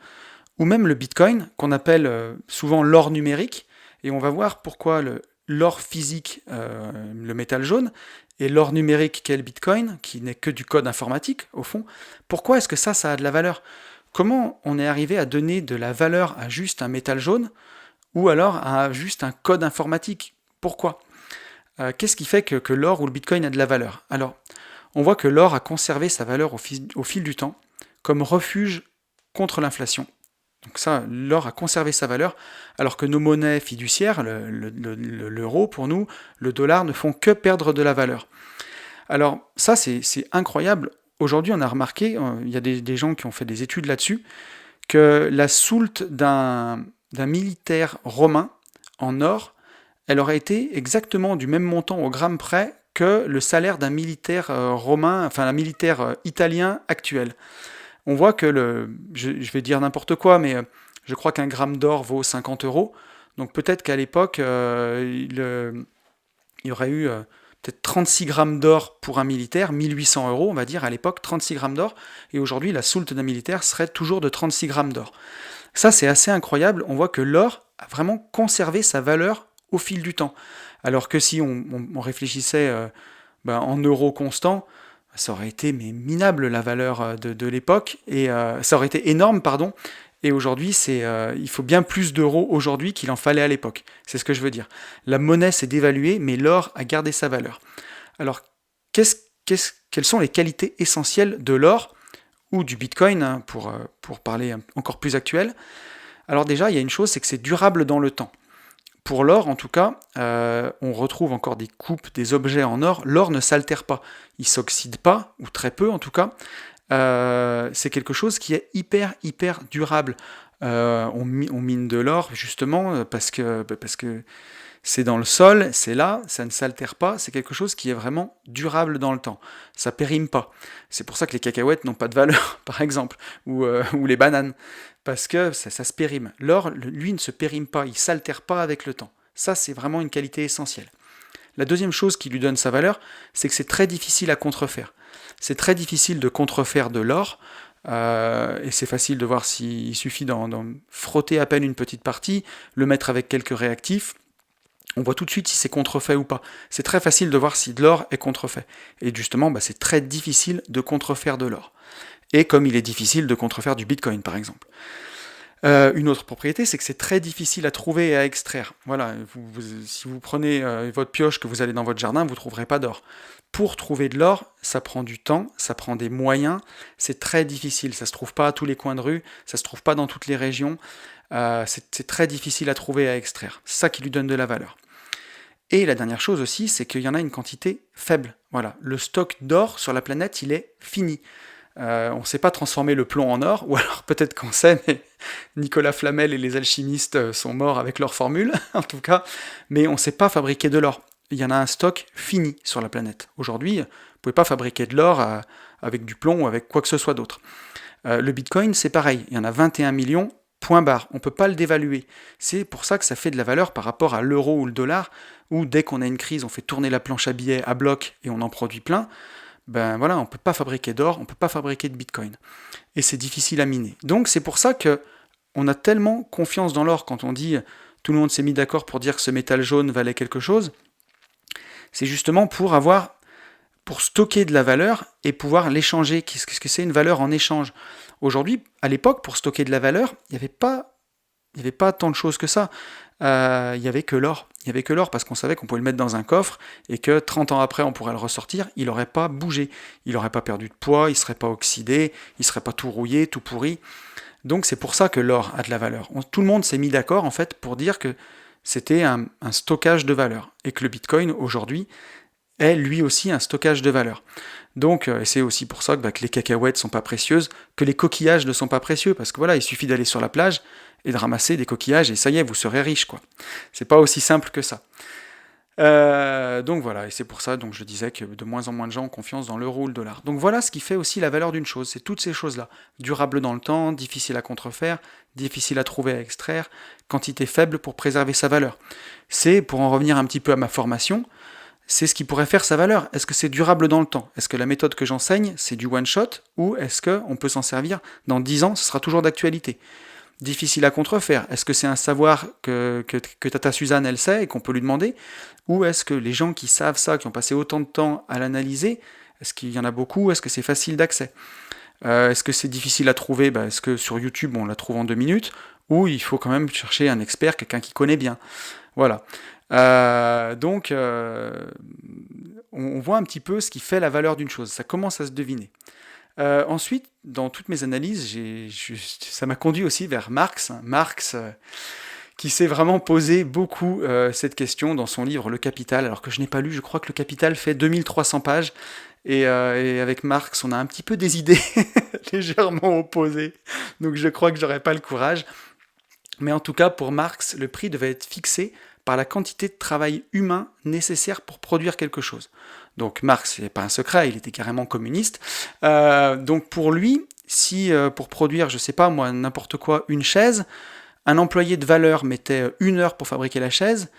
ou même le bitcoin, qu'on appelle souvent l'or numérique, et on va voir pourquoi l'or physique, le métal jaune, et l'or numérique qu'est le bitcoin, qui n'est que du code informatique, au fond, pourquoi est-ce que ça a de la valeur ? Comment on est arrivé à donner de la valeur à juste un métal jaune, ou alors à juste un code informatique ? Pourquoi ? Qu'est-ce qui fait que l'or ou le bitcoin a de la valeur ? Alors, on voit que l'or a conservé sa valeur au fil du temps, comme refuge contre l'inflation. Donc ça, l'or a conservé sa valeur, alors que nos monnaies fiduciaires, l'euro pour nous, le dollar, ne font que perdre de la valeur. Alors ça, c'est incroyable. Aujourd'hui, on a remarqué, il y a des gens qui ont fait des études là-dessus, que la soulte d'un militaire romain en or, elle aurait été exactement du même montant au gramme près que le salaire d'un militaire romain, enfin un militaire italien actuel. On voit que je vais dire n'importe quoi, mais je crois qu'un gramme d'or vaut 50 euros. Donc peut-être qu'à l'époque, il y aurait eu peut-être 36 grammes d'or pour un militaire, 1800 euros, on va dire, à l'époque, 36 grammes d'or. Et aujourd'hui, la soulte d'un militaire serait toujours de 36 grammes d'or. Ça, c'est assez incroyable. On voit que l'or a vraiment conservé sa valeur au fil du temps. Alors que si on réfléchissait en euros constants, ça aurait été minable la valeur de l'époque, et ça aurait été énorme, pardon, et aujourd'hui, il faut bien plus d'euros aujourd'hui qu'il en fallait à l'époque. C'est ce que je veux dire. La monnaie s'est dévaluée, mais l'or a gardé sa valeur. Alors, quelles sont les qualités essentielles de l'or ou du bitcoin, hein, pour parler encore plus actuel ? Alors déjà, il y a une chose, c'est que c'est durable dans le temps. Pour l'or, en tout cas, on retrouve encore des coupes, des objets en or. L'or ne s'altère pas, il ne s'oxyde pas, ou très peu en tout cas. C'est quelque chose qui est hyper durable. On mine de l'or justement parce que c'est dans le sol, c'est là, ça ne s'altère pas, c'est quelque chose qui est vraiment durable dans le temps. Ça périme pas. C'est pour ça que les cacahuètes n'ont pas de valeur, par exemple, ou les bananes, parce que ça se périme. L'or, lui, ne se périme pas, il s'altère pas avec le temps. Ça, c'est vraiment une qualité essentielle. La deuxième chose qui lui donne sa valeur, c'est que c'est très difficile à contrefaire. C'est très difficile de contrefaire de l'or, et c'est facile de voir s'il suffit d'en frotter à peine une petite partie, le mettre avec quelques réactifs, on voit tout de suite si c'est contrefait ou pas. C'est très facile de voir si de l'or est contrefait. Et justement, c'est très difficile de contrefaire de l'or. Et comme il est difficile de contrefaire du bitcoin, par exemple. Une autre propriété, c'est que c'est très difficile à trouver et à extraire. Voilà, si vous prenez votre pioche, que vous allez dans votre jardin, vous ne trouverez pas d'or. Pour trouver de l'or, ça prend du temps, ça prend des moyens, c'est très difficile. Ça se trouve pas à tous les coins de rue, ça se trouve pas dans toutes les régions. C'est très difficile à trouver et à extraire. C'est ça qui lui donne de la valeur. Et la dernière chose aussi, c'est qu'il y en a une quantité faible. Voilà, le stock d'or sur la planète, il est fini. On ne sait pas transformer le plomb en or, ou alors peut-être qu'on sait, mais Nicolas Flamel et les alchimistes sont morts avec leur formule, en tout cas, mais on ne sait pas fabriquer de l'or. Il y en a un stock fini sur la planète. Aujourd'hui, vous ne pouvez pas fabriquer de l'or avec du plomb ou avec quoi que ce soit d'autre. Le Bitcoin, c'est pareil, il y en a 21 millions, point barre, on ne peut pas le dévaluer. C'est pour ça que ça fait de la valeur par rapport à l'euro ou le dollar, où dès qu'on a une crise, on fait tourner la planche à billets à bloc et on en produit plein. Ben voilà, on ne peut pas fabriquer d'or, on ne peut pas fabriquer de bitcoin. Et c'est difficile à miner. Donc c'est pour ça que on a tellement confiance dans l'or quand on dit tout le monde s'est mis d'accord pour dire que ce métal jaune valait quelque chose. C'est justement pour stocker de la valeur et pouvoir l'échanger. Qu'est-ce que c'est une valeur en échange? Aujourd'hui, à l'époque, pour stocker de la valeur, il n'y avait pas tant de choses que ça. Il n'y avait que l'or. Il n'y avait que l'or parce qu'on savait qu'on pouvait le mettre dans un coffre et que 30 ans après, on pourrait le ressortir. Il n'aurait pas bougé. Il n'aurait pas perdu de poids, il ne serait pas oxydé, il ne serait pas tout rouillé, tout pourri. Donc c'est pour ça que l'or a de la valeur. Tout le monde s'est mis d'accord en fait pour dire que c'était un stockage de valeur et que le Bitcoin aujourd'hui est lui aussi un stockage de valeur. Donc c'est aussi pour ça que les cacahuètes sont pas précieuses, que les coquillages ne sont pas précieux, parce que voilà, il suffit d'aller sur la plage et de ramasser des coquillages et ça y est, vous serez riche, quoi. C'est pas aussi simple que ça. Donc voilà, et c'est pour ça donc je disais que de moins en moins de gens ont confiance dans l'euro ou le dollar. Donc voilà ce qui fait aussi la valeur d'une chose, c'est toutes ces choses-là. Durable dans le temps, difficile à contrefaire, difficile à trouver, à extraire, quantité faible pour préserver sa valeur. C'est, pour en revenir un petit peu à ma formation, c'est ce qui pourrait faire sa valeur. Est-ce que c'est durable dans le temps? Est-ce que la méthode que j'enseigne, c'est du one-shot? Ou est-ce qu'on peut s'en servir dans 10 ans, ce sera toujours d'actualité? Difficile à contrefaire. Est-ce que c'est un savoir que Tata Suzanne, elle sait et qu'on peut lui demander? Ou est-ce que les gens qui savent ça, qui ont passé autant de temps à l'analyser, est-ce qu'il y en a beaucoup? Est-ce que c'est facile d'accès? Est-ce que c'est difficile à trouver? Est-ce que sur YouTube, on la trouve en 2 minutes? Ou il faut quand même chercher un expert, quelqu'un qui connaît bien? Voilà. Donc, on voit un petit peu ce qui fait la valeur d'une chose. Ça commence à se deviner. Ensuite, dans toutes mes analyses, ça m'a conduit aussi vers Marx. Marx, qui s'est vraiment posé beaucoup cette question dans son livre Le Capital, alors que je n'ai pas lu. Je crois que Le Capital fait 2300 pages. Et avec Marx, on a un petit peu des idées légèrement opposées. Donc je crois que j'aurais pas le courage. Mais en tout cas, pour Marx, le prix devait être fixé par la quantité de travail humain nécessaire pour produire quelque chose. Donc Marx, ce n'est pas un secret, il était carrément communiste. Donc pour lui, si pour produire, je sais pas moi, n'importe quoi, une chaise, un employé de valeur mettait 1 heure pour fabriquer la chaise,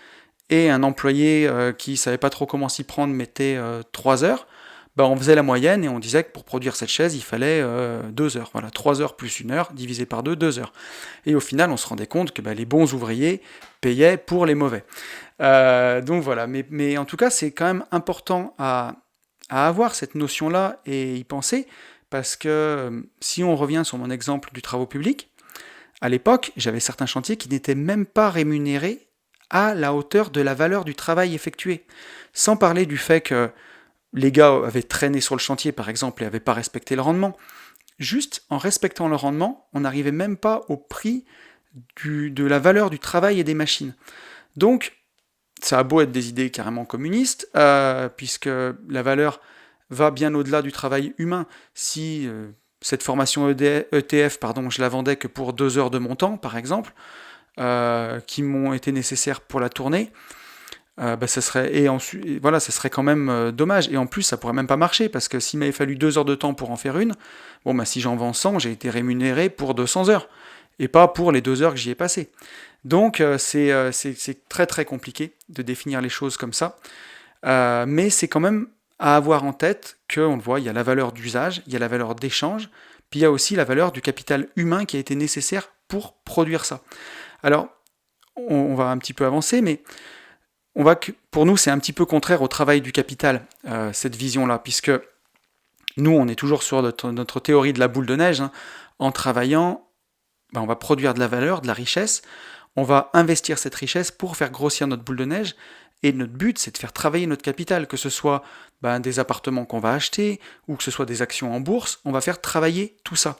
et un employé qui savait pas trop comment s'y prendre mettait 3 heures, on faisait la moyenne et on disait que pour produire cette chaise, il fallait 2 heures. Voilà, 3 heures plus 1 heure, divisé par 2, 2 heures. Et au final, on se rendait compte que les bons ouvriers payaient pour les mauvais. Donc voilà, mais en tout cas, c'est quand même important à avoir cette notion-là et y penser, parce que si on revient sur mon exemple du travaux public, à l'époque, j'avais certains chantiers qui n'étaient même pas rémunérés à la hauteur de la valeur du travail effectué. Sans parler du fait que les gars avaient traîné sur le chantier, par exemple, et n'avaient pas respecté le rendement. Juste en respectant le rendement, on n'arrivait même pas au prix de la valeur du travail et des machines. Donc, ça a beau être des idées carrément communistes, puisque la valeur va bien au-delà du travail humain. Si cette formation ETF, je la vendais que pour 2 heures de mon temps, par exemple, qui m'ont été nécessaires pour la tournée, ça serait quand même dommage. Et en plus, ça pourrait même pas marcher, parce que s'il m'avait fallu 2 heures de temps pour en faire une, si j'en vends 100, j'ai été rémunéré pour 200 heures, et pas pour les 2 heures que j'y ai passées. Donc c'est très très compliqué de définir les choses comme ça, mais c'est quand même à avoir en tête qu'on le voit, il y a la valeur d'usage, il y a la valeur d'échange, puis il y a aussi la valeur du capital humain qui a été nécessaire pour produire ça. Alors, on va un petit peu avancer, mais pour nous, c'est un petit peu contraire au travail du capital, cette vision-là, puisque nous, on est toujours sur notre théorie de la boule de neige, hein. En travaillant, on va produire de la valeur, de la richesse, on va investir cette richesse pour faire grossir notre boule de neige, et notre but, c'est de faire travailler notre capital, que ce soit des appartements qu'on va acheter, ou que ce soit des actions en bourse, on va faire travailler tout ça,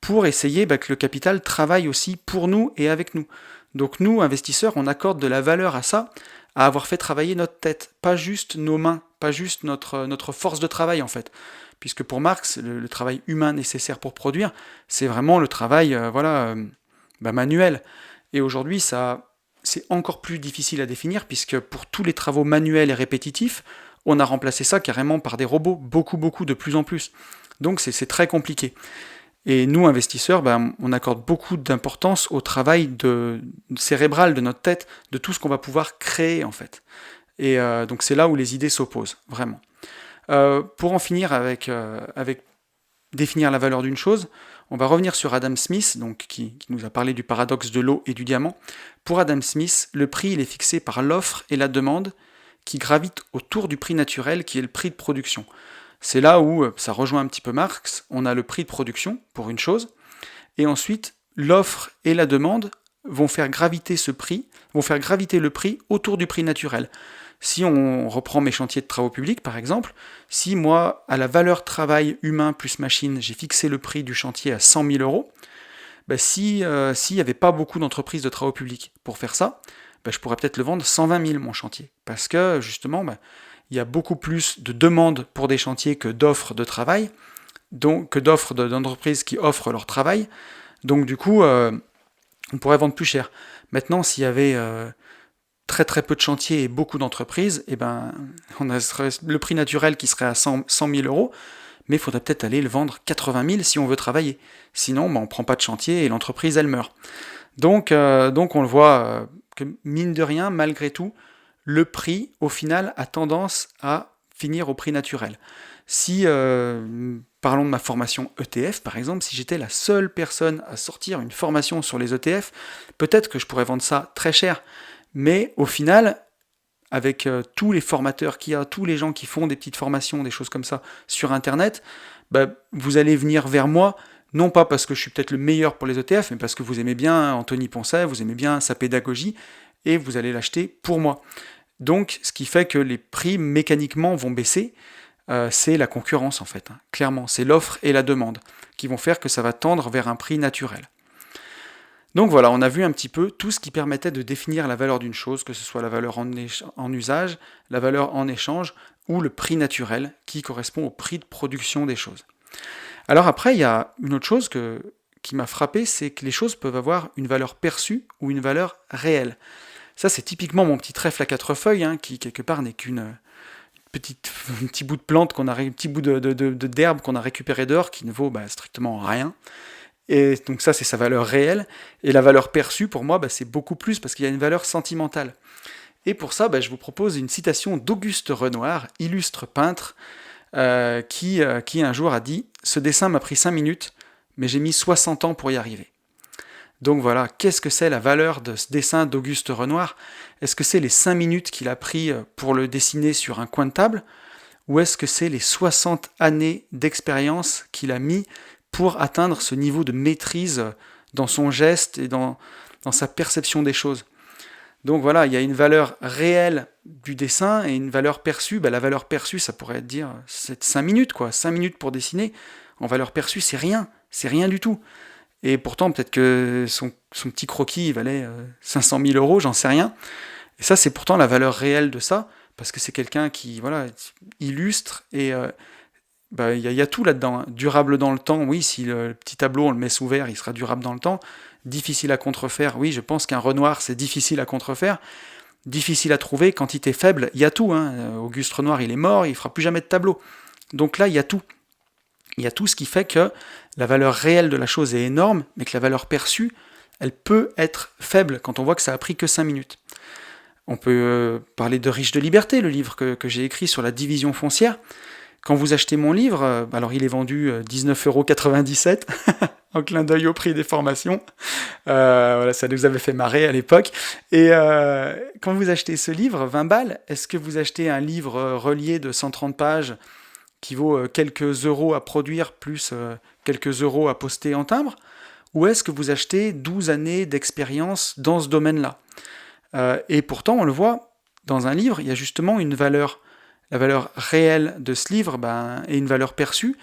pour essayer que le capital travaille aussi pour nous et avec nous. Donc nous, investisseurs, on accorde de la valeur à ça, à avoir fait travailler notre tête, pas juste nos mains, pas juste notre force de travail en fait. Puisque pour Marx, le travail humain nécessaire pour produire, c'est vraiment le travail manuel. Et aujourd'hui, c'est encore plus difficile à définir, puisque pour tous les travaux manuels et répétitifs, on a remplacé ça carrément par des robots, beaucoup, de plus en plus. Donc c'est très compliqué. Et nous, investisseurs, on accorde beaucoup d'importance au travail cérébral de notre tête, de tout ce qu'on va pouvoir créer en fait. Et donc c'est là où les idées s'opposent, vraiment. Pour en finir avec définir la valeur d'une chose, on va revenir sur Adam Smith, donc, qui nous a parlé du paradoxe de l'eau et du diamant. Pour Adam Smith, le prix il est fixé par l'offre et la demande qui gravitent autour du prix naturel qui est le prix de production. C'est là où ça rejoint un petit peu Marx, on a le prix de production pour une chose, et ensuite l'offre et la demande vont faire graviter le prix autour du prix naturel. Si on reprend mes chantiers de travaux publics, par exemple, si moi, à la valeur travail humain plus machine, j'ai fixé le prix du chantier à 100 000 euros, s'il n'y avait pas beaucoup d'entreprises de travaux publics pour faire ça, je pourrais peut-être le vendre 120 000 mon chantier. Parce que, justement, il y a beaucoup plus de demandes pour des chantiers que d'offres de travail, donc que d'offres d'entreprises qui offrent leur travail. Donc du coup, on pourrait vendre plus cher. Maintenant, s'il y avait très très peu de chantiers et beaucoup d'entreprises, on a le prix naturel qui serait à 100 000 euros, mais il faudrait peut-être aller le vendre 80 000 si on veut travailler. Sinon, on ne prend pas de chantier et l'entreprise, elle meurt. Donc on le voit que, mine de rien, malgré tout, le prix, au final, a tendance à finir au prix naturel. Si, parlons de ma formation ETF, par exemple, si j'étais la seule personne à sortir une formation sur les ETF, peut-être que je pourrais vendre ça très cher. Mais au final, avec tous les formateurs qu'il y a, tous les gens qui font des petites formations, des choses comme ça sur Internet, vous allez venir vers moi, non pas parce que je suis peut-être le meilleur pour les ETF, mais parce que vous aimez bien Anthony Poncet, vous aimez bien sa pédagogie, et vous allez l'acheter pour moi. Donc, ce qui fait que les prix mécaniquement vont baisser, c'est la concurrence en fait. Clairement, c'est l'offre et la demande qui vont faire que ça va tendre vers un prix naturel. Donc voilà, on a vu un petit peu tout ce qui permettait de définir la valeur d'une chose, que ce soit la valeur en usage, la valeur en échange, ou le prix naturel, qui correspond au prix de production des choses. Alors après, il y a une autre chose qui m'a frappé, c'est que les choses peuvent avoir une valeur perçue ou une valeur réelle. Ça, c'est typiquement mon petit trèfle à 4 feuilles, qui quelque part n'est qu'une un petit bout de plante, un petit bout d'herbe qu'on a récupéré dehors, qui ne vaut strictement rien. Et donc ça, c'est sa valeur réelle. Et la valeur perçue, pour moi, c'est beaucoup plus, parce qu'il y a une valeur sentimentale. Et pour ça, je vous propose une citation d'Auguste Renoir, illustre peintre, qui un jour a dit « Ce dessin m'a pris 5 minutes, mais j'ai mis 60 ans pour y arriver ». Donc voilà, qu'est-ce que c'est la valeur de ce dessin d'Auguste Renoir? Est-ce que c'est les 5 minutes qu'il a pris pour le dessiner sur un coin de table? Ou est-ce que c'est les 60 années d'expérience qu'il a mis pour atteindre ce niveau de maîtrise dans son geste et dans sa perception des choses? Donc voilà, il y a une valeur réelle du dessin et une valeur perçue. La valeur perçue, ça pourrait dire, c'est 5 minutes, quoi. 5 minutes pour dessiner. En valeur perçue, c'est rien du tout. Et pourtant, peut-être que son petit croquis, il valait 500 000 euros, j'en sais rien. Et ça, c'est pourtant la valeur réelle de ça, parce que c'est quelqu'un qui, illustre, et il y a tout là-dedans. Durable dans le temps, oui, si le petit tableau, on le met sous verre, il sera durable dans le temps. Difficile à contrefaire, oui, je pense qu'un Renoir, c'est difficile à contrefaire. Difficile à trouver, quantité faible, il y a tout. Auguste Renoir, il est mort, il fera plus jamais de tableau. Donc là, il y a tout. Il y a tout ce qui fait que la valeur réelle de la chose est énorme, mais que la valeur perçue, elle peut être faible quand on voit que ça a pris que 5 minutes. On peut parler de Riche de liberté, le livre que j'ai écrit sur la division foncière. Quand vous achetez mon livre, alors il est vendu 19,97 €, en clin d'œil au prix des formations. Ça nous avait fait marrer à l'époque. Et quand vous achetez ce livre, 20 balles, est-ce que vous achetez un livre relié de 130 pages qui vaut quelques euros à produire plus quelques euros à poster en timbre? ou est-ce que vous achetez 12 années d'expérience dans ce domaine-là? Et pourtant, on le voit, dans un livre, il y a justement une valeur. La valeur réelle de ce livre et une valeur perçue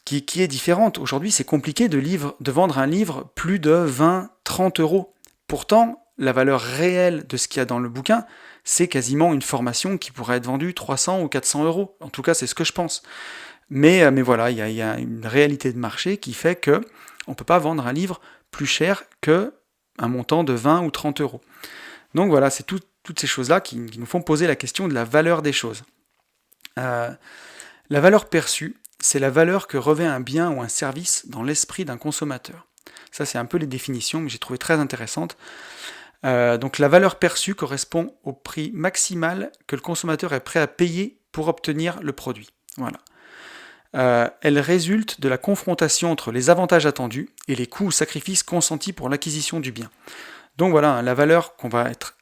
qui est différente. Aujourd'hui, c'est compliqué de vendre un livre plus de 20, 30 euros. Pourtant, la valeur réelle de ce qu'il y a dans le bouquin, c'est quasiment une formation qui pourrait être vendue 300 ou 400 euros. En tout cas, c'est ce que je pense. Mais voilà, il y a une réalité de marché qui fait que on ne peut pas vendre un livre plus cher qu'un montant de 20 ou 30 euros. Donc voilà, c'est toutes ces choses-là qui nous font poser la question de la valeur des choses. La valeur perçue, c'est la valeur que revêt un bien ou un service dans l'esprit d'un consommateur. Ça, c'est un peu les définitions, mais j'ai trouvé très intéressantes. Donc la valeur perçue correspond au prix maximal que le consommateur est prêt à payer pour obtenir le produit. Voilà. Elle résulte de la confrontation entre les avantages attendus et les coûts ou sacrifices consentis pour l'acquisition du bien. Donc voilà, la valeur qu'on va être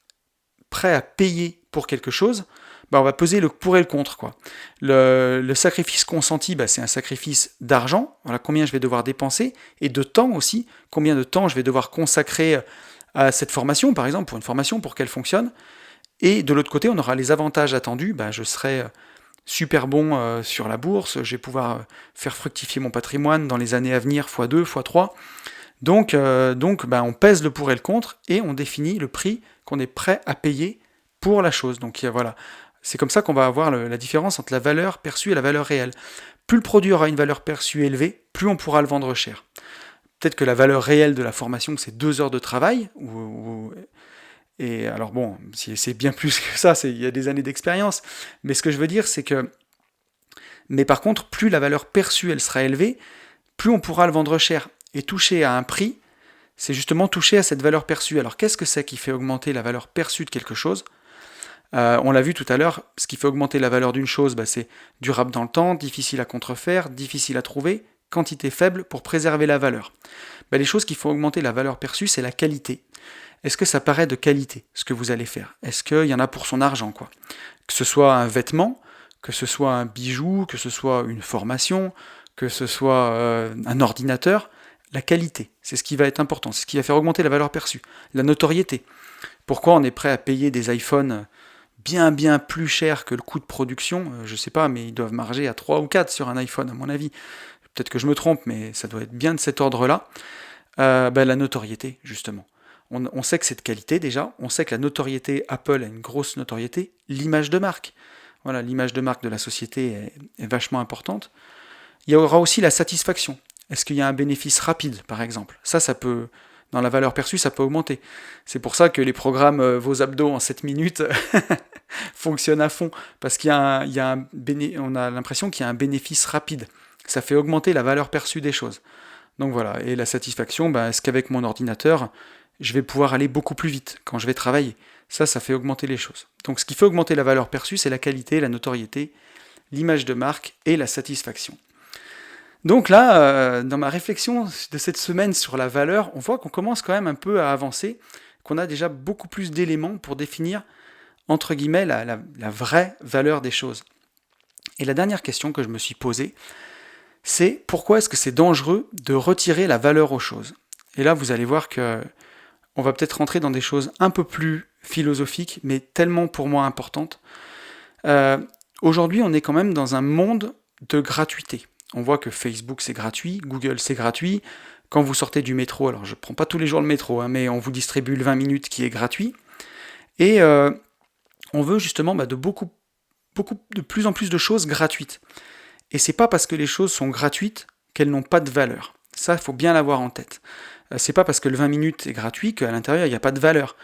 prêt à payer pour quelque chose, on va peser le pour et le contre, quoi. Le sacrifice consenti, c'est un sacrifice d'argent, voilà combien je vais devoir dépenser, et de temps aussi, combien de temps je vais devoir consacrer à cette formation, par exemple, pour une formation, pour qu'elle fonctionne. Et de l'autre côté, on aura les avantages attendus, je serai super bon sur la bourse, je vais pouvoir faire fructifier mon patrimoine dans les années à venir, x2, x3. Donc on pèse le pour et le contre, et on définit le prix qu'on est prêt à payer pour la chose. Donc voilà, c'est comme ça qu'on va avoir la différence entre la valeur perçue et la valeur réelle. Plus le produit aura une valeur perçue élevée, plus on pourra le vendre cher. Peut-être que la valeur réelle de la formation, c'est 2 heures de travail, et alors bon, c'est bien plus que ça, il y a des années d'expérience, mais ce que je veux dire, c'est que... Mais par contre, plus la valeur perçue, elle sera élevée, plus on pourra le vendre cher. Et toucher à un prix, c'est justement toucher à cette valeur perçue. Alors qu'est-ce que c'est qui fait augmenter la valeur perçue de quelque chose ? On l'a vu tout à l'heure, ce qui fait augmenter la valeur d'une chose, c'est durable dans le temps, difficile à contrefaire, difficile à trouver, quantité faible pour préserver la valeur. Les choses qui font augmenter la valeur perçue, c'est la qualité. Est-ce que ça paraît de qualité, ce que vous allez faire ? Est-ce qu'il y en a pour son argent, quoi ? Que ce soit un vêtement, que ce soit un bijou, que ce soit une formation, que ce soit un ordinateur, la qualité, c'est ce qui va être important, c'est ce qui va faire augmenter la valeur perçue. La notoriété. Pourquoi on est prêt à payer des iPhones bien plus chers que le coût de production ? Je sais pas, mais ils doivent marger à 3 ou 4 sur un iPhone, à mon avis. Peut-être que je me trompe, mais ça doit être bien de cet ordre-là. La notoriété, justement. On sait que c'est de qualité déjà, on sait que la notoriété, Apple a une grosse notoriété, l'image de marque. Voilà, l'image de marque de la société est vachement importante. Il y aura aussi la satisfaction. Est-ce qu'il y a un bénéfice rapide, par exemple ? Ça peut, dans la valeur perçue, ça peut augmenter. C'est pour ça que les programmes Vos abdos en 7 minutes fonctionnent à fond, parce on a l'impression qu'il y a un bénéfice rapide. Ça fait augmenter la valeur perçue des choses. Donc voilà, et la satisfaction, est-ce qu'avec mon ordinateur, je vais pouvoir aller beaucoup plus vite quand je vais travailler ? Ça fait augmenter les choses. Donc ce qui fait augmenter la valeur perçue, c'est la qualité, la notoriété, l'image de marque et la satisfaction. Donc là, dans ma réflexion de cette semaine sur la valeur, on voit qu'on commence quand même un peu à avancer, qu'on a déjà beaucoup plus d'éléments pour définir, entre guillemets, la vraie valeur des choses. Et la dernière question que je me suis posée, c'est pourquoi est-ce que c'est dangereux de retirer la valeur aux choses ? Et là, vous allez voir que on va peut-être rentrer dans des choses un peu plus philosophiques, mais tellement pour moi importantes. Aujourd'hui, on est quand même dans un monde de gratuité. On voit que Facebook c'est gratuit, Google c'est gratuit. Quand vous sortez du métro, alors je ne prends pas tous les jours le métro, mais on vous distribue le 20 minutes qui est gratuit. Et on veut justement de plus en plus de choses gratuites. Et c'est pas parce que les choses sont gratuites qu'elles n'ont pas de valeur. Ça, il faut bien l'avoir en tête. C'est pas parce que le 20 minutes est gratuit qu'à l'intérieur, il n'y a pas de valeur.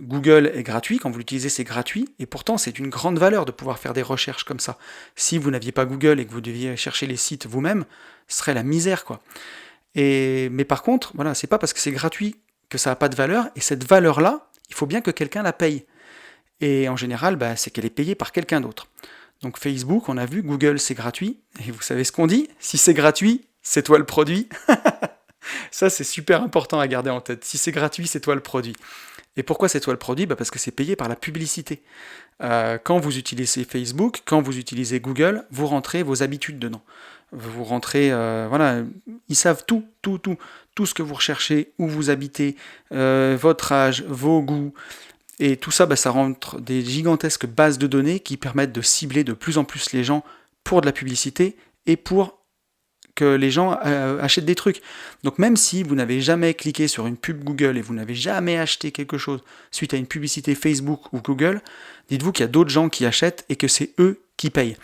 Google est gratuit, quand vous l'utilisez, c'est gratuit, et pourtant, c'est une grande valeur de pouvoir faire des recherches comme ça. Si vous n'aviez pas Google et que vous deviez chercher les sites vous-même, ce serait la misère, quoi. Mais par contre, voilà, c'est pas parce que c'est gratuit que ça n'a pas de valeur, et cette valeur-là, il faut bien que quelqu'un la paye. Et en général, c'est qu'elle est payée par quelqu'un d'autre. Donc Facebook, on a vu, Google, c'est gratuit, et vous savez ce qu'on dit ? Si c'est gratuit, c'est toi le produit. Ça, c'est super important à garder en tête. Si c'est gratuit, c'est toi le produit. Et pourquoi c'est toi le produit? Parce que c'est payé par la publicité. Quand vous utilisez Facebook, quand vous utilisez Google, vous rentrez vos habitudes dedans. Vous rentrez, voilà, ils savent tout, tout, tout, tout ce que vous recherchez, où vous habitez, votre âge, vos goûts, et tout ça, ça rentre des gigantesques bases de données qui permettent de cibler de plus en plus les gens pour de la publicité et pour que les gens achètent des trucs. Donc même si vous n'avez jamais cliqué sur une pub Google et vous n'avez jamais acheté quelque chose suite à une publicité Facebook ou Google, dites-vous qu'il y a d'autres gens qui achètent et que c'est eux qui payent.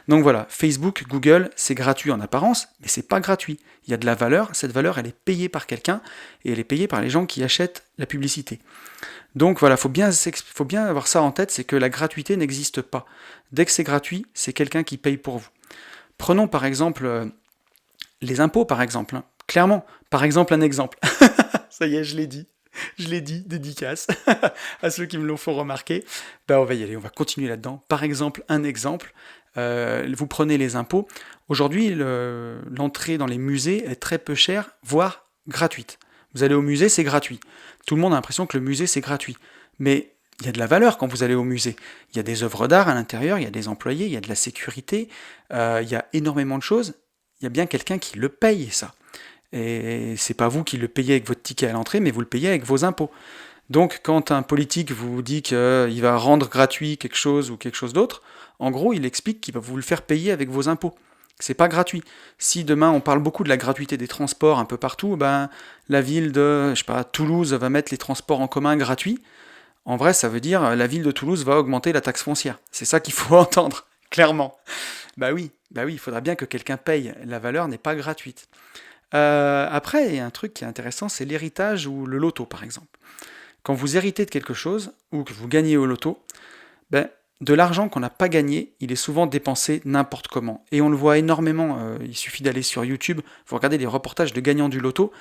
Donc voilà, Facebook, Google, c'est gratuit en apparence, mais c'est pas gratuit. Il y a de la valeur, cette valeur elle est payée par quelqu'un et elle est payée par les gens qui achètent la publicité. Donc voilà, faut bien avoir ça en tête, c'est que la gratuité n'existe pas. Dès que c'est gratuit, c'est quelqu'un qui paye pour vous. Prenons par exemple les impôts, par exemple. Clairement, par exemple, un exemple. Ça y est, je l'ai dit, dédicace à ceux qui me l'ont fait remarquer. On va y aller, on va continuer là-dedans. Par exemple, un exemple, vous prenez les impôts. Aujourd'hui, l'entrée dans les musées est très peu chère, voire gratuite. Vous allez au musée, c'est gratuit. Tout le monde a l'impression que le musée, c'est gratuit. Mais il y a de la valeur quand vous allez au musée. Il y a des œuvres d'art à l'intérieur, il y a des employés, il y a de la sécurité, il y a énormément de choses. Il y a bien quelqu'un qui le paye, ça. Et c'est pas vous qui le payez avec votre ticket à l'entrée, mais vous le payez avec vos impôts. Donc quand un politique vous dit qu'il va rendre gratuit quelque chose ou quelque chose d'autre, en gros, il explique qu'il va vous le faire payer avec vos impôts. C'est pas gratuit. Si demain on parle beaucoup de la gratuité des transports un peu partout, la ville de, je sais pas, Toulouse va mettre les transports en commun gratuits. En vrai, ça veut dire la ville de Toulouse va augmenter la taxe foncière. C'est ça qu'il faut entendre, clairement. Bah oui, il faudra bien que quelqu'un paye. La valeur n'est pas gratuite. Après, il y a un truc qui est intéressant, c'est l'héritage ou le loto, par exemple. Quand vous héritez de quelque chose ou que vous gagnez au loto, de l'argent qu'on n'a pas gagné, il est souvent dépensé n'importe comment. Et on le voit énormément, il suffit d'aller sur YouTube, vous regardez des reportages de gagnants du loto,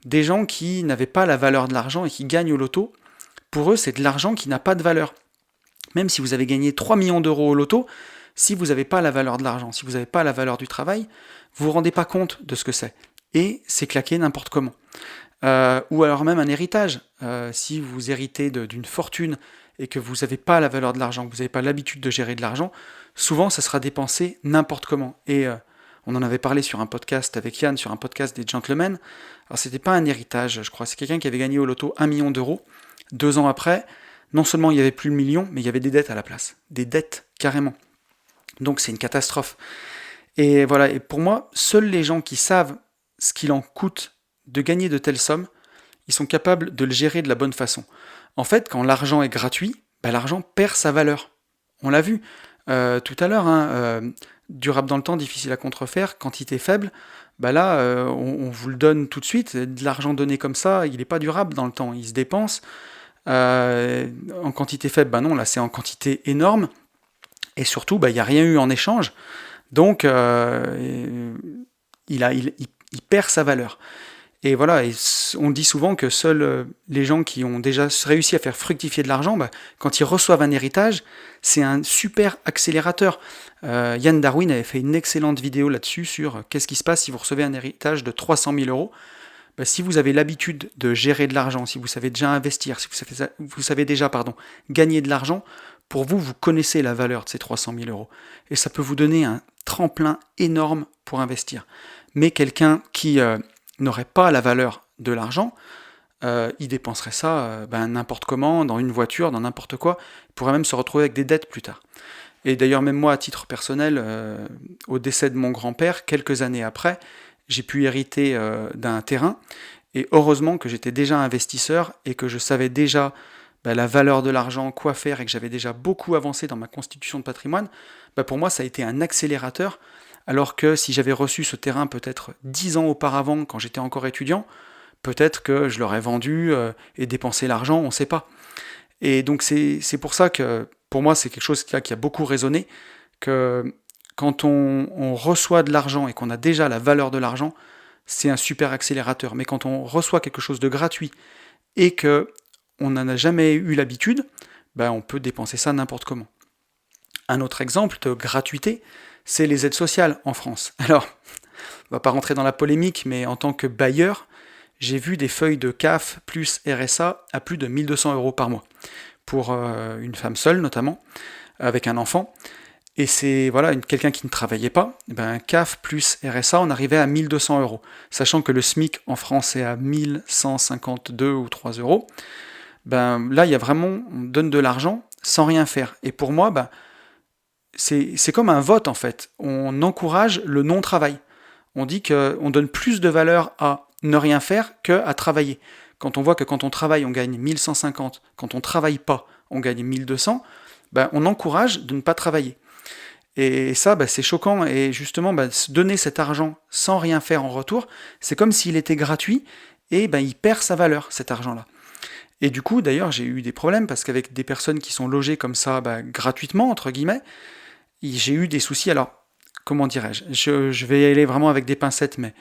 des gens qui n'avaient pas la valeur de l'argent et qui gagnent au loto, pour eux c'est de l'argent qui n'a pas de valeur. Même si vous avez gagné 3 millions d'euros au loto, si vous n'avez pas la valeur de l'argent, si vous n'avez pas la valeur du travail, vous ne vous rendez pas compte de ce que c'est. Et c'est claqué n'importe comment. Ou alors même un héritage. Si vous héritez d'une fortune et que vous n'avez pas la valeur de l'argent, que vous n'avez pas l'habitude de gérer de l'argent, souvent ça sera dépensé n'importe comment. Et on en avait parlé sur un podcast avec Yann, sur un podcast des Gentlemen. Alors c'était pas un héritage, je crois, c'est quelqu'un qui avait gagné au loto 1 million d'euros. 2 ans après, non seulement il n'y avait plus le million, mais il y avait des dettes à la place. Des dettes, carrément. Donc c'est une catastrophe. Et voilà, et pour moi, seuls les gens qui savent ce qu'il en coûte de gagner de telles sommes, ils sont capables de le gérer de la bonne façon. En fait, quand l'argent est gratuit, l'argent perd sa valeur. On l'a vu tout à l'heure, durable dans le temps, difficile à contrefaire, quantité faible, on vous le donne tout de suite. De l'argent donné comme ça, il n'est pas durable dans le temps, il se dépense. En quantité faible, non, là c'est en quantité énorme. Et surtout, il n'y a rien eu en échange. Donc, il perd sa valeur. Et voilà, on dit souvent que seuls les gens qui ont déjà réussi à faire fructifier de l'argent, quand ils reçoivent un héritage, c'est un super accélérateur. Yann Darwin avait fait une excellente vidéo là-dessus sur qu'est-ce qui se passe si vous recevez un héritage de 300 000 euros. Si vous avez l'habitude de gérer de l'argent, si vous savez déjà investir, si vous savez déjà gagner de l'argent, pour vous, vous connaissez la valeur de ces 300 000 euros. Et ça peut vous donner un tremplin énorme pour investir. Mais quelqu'un qui n'aurait pas la valeur de l'argent, il dépenserait ça n'importe comment, dans une voiture, dans n'importe quoi. Il pourrait même se retrouver avec des dettes plus tard. Et d'ailleurs, même moi, à titre personnel, au décès de mon grand-père, quelques années après, j'ai pu hériter d'un terrain. Et heureusement que j'étais déjà investisseur et que je savais déjà la valeur de l'argent, quoi faire, et que j'avais déjà beaucoup avancé dans ma constitution de patrimoine. Pour moi, ça a été un accélérateur. Alors que si j'avais reçu ce terrain peut-être 10 ans auparavant, quand j'étais encore étudiant, peut-être que je l'aurais vendu et dépensé l'argent, on ne sait pas. Et donc c'est pour ça que, pour moi, c'est quelque chose qui a beaucoup résonné, que quand on reçoit de l'argent et qu'on a déjà la valeur de l'argent, c'est un super accélérateur. Mais quand on reçoit quelque chose de gratuit et qu'on n'en a jamais eu l'habitude, on peut dépenser ça n'importe comment. Un autre exemple de gratuité, c'est les aides sociales en France. Alors, on ne va pas rentrer dans la polémique, mais en tant que bailleur, j'ai vu des feuilles de CAF plus RSA à plus de 1200 euros par mois, pour une femme seule notamment, avec un enfant. Et c'est voilà, quelqu'un qui ne travaillait pas, CAF plus RSA, on arrivait à 1200 euros. Sachant que le SMIC en France est à 1152 ou 3 euros. Là, il y a vraiment, on donne de l'argent sans rien faire. Et pour moi, c'est comme un vote en fait. On encourage le non-travail. On dit qu'on donne plus de valeur à ne rien faire qu'à travailler. Quand on voit que quand on travaille, on gagne 1150, quand on ne travaille pas, on gagne 1200, on encourage de ne pas travailler. Et ça, c'est choquant. Et justement, se donner cet argent sans rien faire en retour, c'est comme s'il était gratuit et il perd sa valeur, cet argent-là. Et du coup, d'ailleurs, j'ai eu des problèmes parce qu'avec des personnes qui sont logées comme ça, gratuitement, entre guillemets, j'ai eu des soucis. Alors, comment dirais-je, je vais y aller vraiment avec des pincettes, mais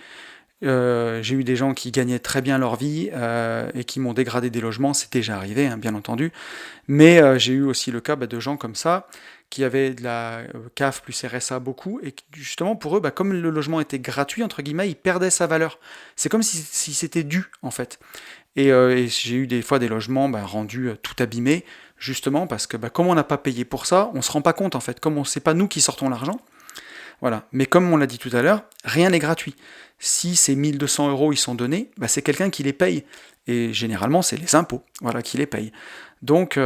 j'ai eu des gens qui gagnaient très bien leur vie et qui m'ont dégradé des logements, c'est déjà arrivé, hein, bien entendu. Mais j'ai eu aussi le cas de gens comme ça, qui avaient de la CAF plus RSA beaucoup, et justement pour eux, comme le logement était gratuit, entre guillemets, il perdait sa valeur. C'est comme si c'était dû, en fait. Et j'ai eu des fois des logements rendus tout abîmés, justement parce que comme on n'a pas payé pour ça, on se rend pas compte, en fait, comme c'est pas nous qui sortons l'argent. Voilà. Mais comme on l'a dit tout à l'heure, rien n'est gratuit. Si ces 1200 euros ils sont donnés, c'est quelqu'un qui les paye. Et généralement, c'est les impôts qui les payent. Donc,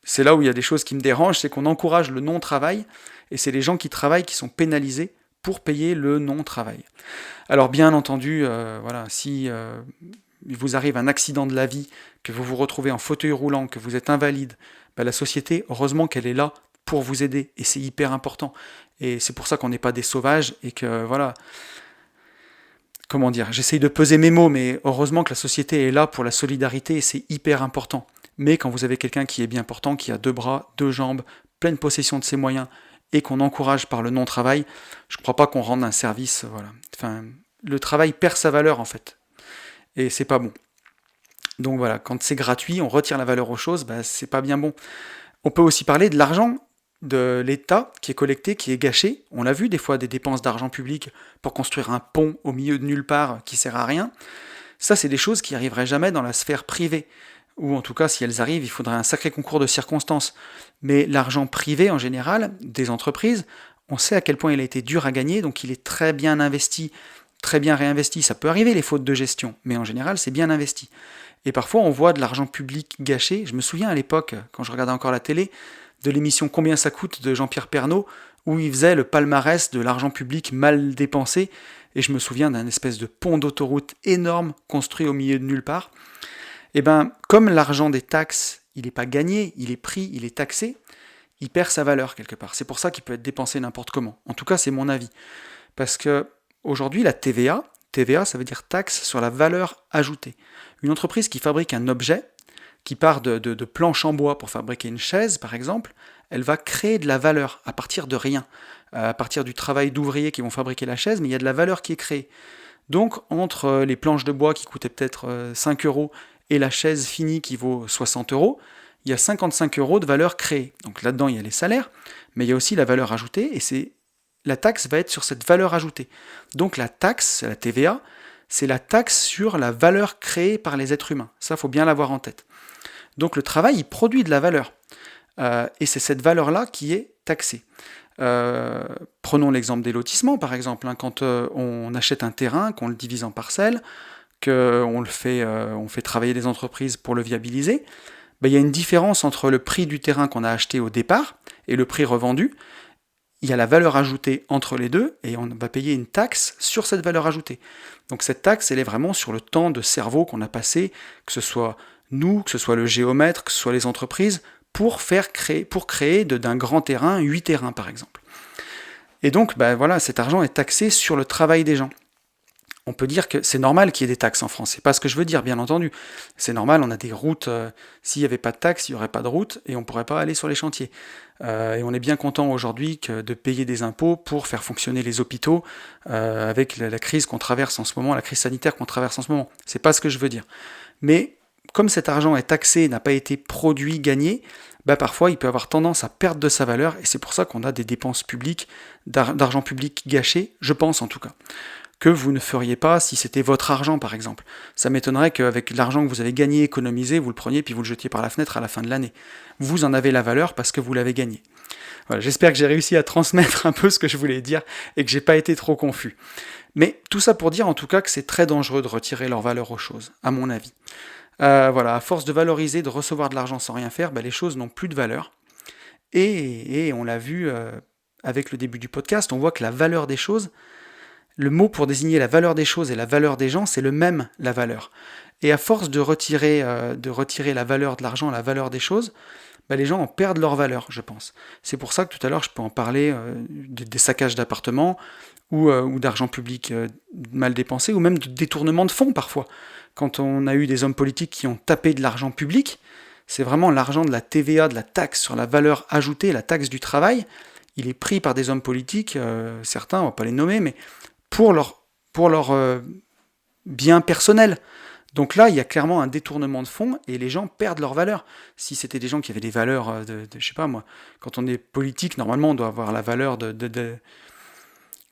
c'est là où il y a des choses qui me dérangent, c'est qu'on encourage le non-travail, et c'est les gens qui travaillent qui sont pénalisés pour payer le non-travail. Alors bien entendu, si il vous arrive un accident de la vie, que vous vous retrouvez en fauteuil roulant, que vous êtes invalide, la société, heureusement qu'elle est là pour vous aider, et c'est hyper important. Et c'est pour ça qu'on n'est pas des sauvages, et que comment dire, j'essaye de peser mes mots, mais heureusement que la société est là pour la solidarité, et c'est hyper important. Mais quand vous avez quelqu'un qui est bien portant, qui a 2 bras, 2 jambes, pleine possession de ses moyens, et qu'on encourage par le non-travail, je ne crois pas qu'on rende un service, Enfin, le travail perd sa valeur, en fait. Et c'est pas bon. Donc voilà, quand c'est gratuit, on retire la valeur aux choses, c'est pas bien bon. On peut aussi parler de l'argent de l'État qui est collecté, qui est gâché. On l'a vu des fois, des dépenses d'argent public pour construire un pont au milieu de nulle part qui sert à rien. Ça, c'est des choses qui arriveraient jamais dans la sphère privée. Ou en tout cas, si elles arrivent, il faudrait un sacré concours de circonstances. Mais l'argent privé, en général, des entreprises, on sait à quel point il a été dur à gagner, donc il est très bien investi, très bien réinvesti. Ça peut arriver, les fautes de gestion, mais en général, c'est bien investi. Et parfois, on voit de l'argent public gâché. Je me souviens à l'époque, quand je regardais encore la télé, de l'émission Combien ça coûte de Jean-Pierre Pernaut, où il faisait le palmarès de l'argent public mal dépensé. Et je me souviens d'un espèce de pont d'autoroute énorme construit au milieu de nulle part. Et comme l'argent des taxes, il n'est pas gagné, il est pris, il est taxé, il perd sa valeur quelque part. C'est pour ça qu'il peut être dépensé n'importe comment. En tout cas, c'est mon avis. Parce que aujourd'hui, la TVA, ça veut dire taxe sur la valeur ajoutée. Une entreprise qui fabrique un objet, qui part de planches en bois pour fabriquer une chaise, par exemple, elle va créer de la valeur à partir de rien, à partir du travail d'ouvriers qui vont fabriquer la chaise, mais il y a de la valeur qui est créée. Donc, entre les planches de bois qui coûtaient peut-être 5 euros et la chaise finie qui vaut 60 euros, il y a 55 euros de valeur créée. Donc là-dedans, il y a les salaires, mais il y a aussi la valeur ajoutée, et la taxe va être sur cette valeur ajoutée. Donc la taxe, la TVA, c'est la taxe sur la valeur créée par les êtres humains. Ça, il faut bien l'avoir en tête. Donc le travail, il produit de la valeur. Et c'est cette valeur-là qui est taxée. Prenons l'exemple des lotissements, par exemple. Quand on achète un terrain, qu'on le divise en parcelles, on fait travailler des entreprises pour le viabiliser, il y a une différence entre le prix du terrain qu'on a acheté au départ et le prix revendu. Il y a la valeur ajoutée entre les deux, et on va payer une taxe sur cette valeur ajoutée. Donc cette taxe, elle est vraiment sur le temps de cerveau qu'on a passé, que ce soit nous, que ce soit le géomètre, que ce soit les entreprises, pour créer d'un grand terrain 8 terrains, par exemple. Et donc, cet argent est taxé sur le travail des gens. On peut dire que c'est normal qu'il y ait des taxes en France. C'est pas ce que je veux dire, bien entendu. C'est normal, on a des routes. S'il n'y avait pas de taxes, il n'y aurait pas de routes et on ne pourrait pas aller sur les chantiers. Et on est bien content aujourd'hui de payer des impôts pour faire fonctionner les hôpitaux avec la crise qu'on traverse en ce moment, la crise sanitaire qu'on traverse en ce moment. C'est pas ce que je veux dire. Mais comme cet argent est taxé, n'a pas été produit, gagné, parfois il peut avoir tendance à perdre de sa valeur, et c'est pour ça qu'on a des dépenses publiques, d'argent public gâché, je pense en tout cas. que vous ne feriez pas si c'était votre argent, par exemple. Ça m'étonnerait qu'avec l'argent que vous avez gagné, économisé, vous le preniez puis vous le jetiez par la fenêtre à la fin de l'année. Vous en avez la valeur parce que vous l'avez gagné. Voilà, j'espère que j'ai réussi à transmettre un peu ce que je voulais dire et que j'ai pas été trop confus. Mais tout ça pour dire en tout cas que c'est très dangereux de retirer leur valeur aux choses, à mon avis. Voilà, à force de valoriser, de recevoir de l'argent sans rien faire, les choses n'ont plus de valeur. Et on l'a vu avec le début du podcast, on voit que la valeur des choses, le mot pour désigner la valeur des choses et la valeur des gens, c'est le même, la valeur. Et à force de retirer la valeur de l'argent, la valeur des choses, les gens en perdent leur valeur, je pense. C'est pour ça que tout à l'heure, je peux en parler des saccages d'appartements ou d'argent public mal dépensé, ou même de détournement de fonds parfois. Quand on a eu des hommes politiques qui ont tapé de l'argent public, c'est vraiment l'argent de la TVA, de la taxe sur la valeur ajoutée, la taxe du travail. Il est pris par des hommes politiques, certains, on va pas les nommer, mais pour leur bien personnel. Donc là, il y a clairement un détournement de fonds et les gens perdent leur valeur. Si c'était des gens qui avaient des valeurs je sais pas moi, quand on est politique, normalement on doit avoir la valeur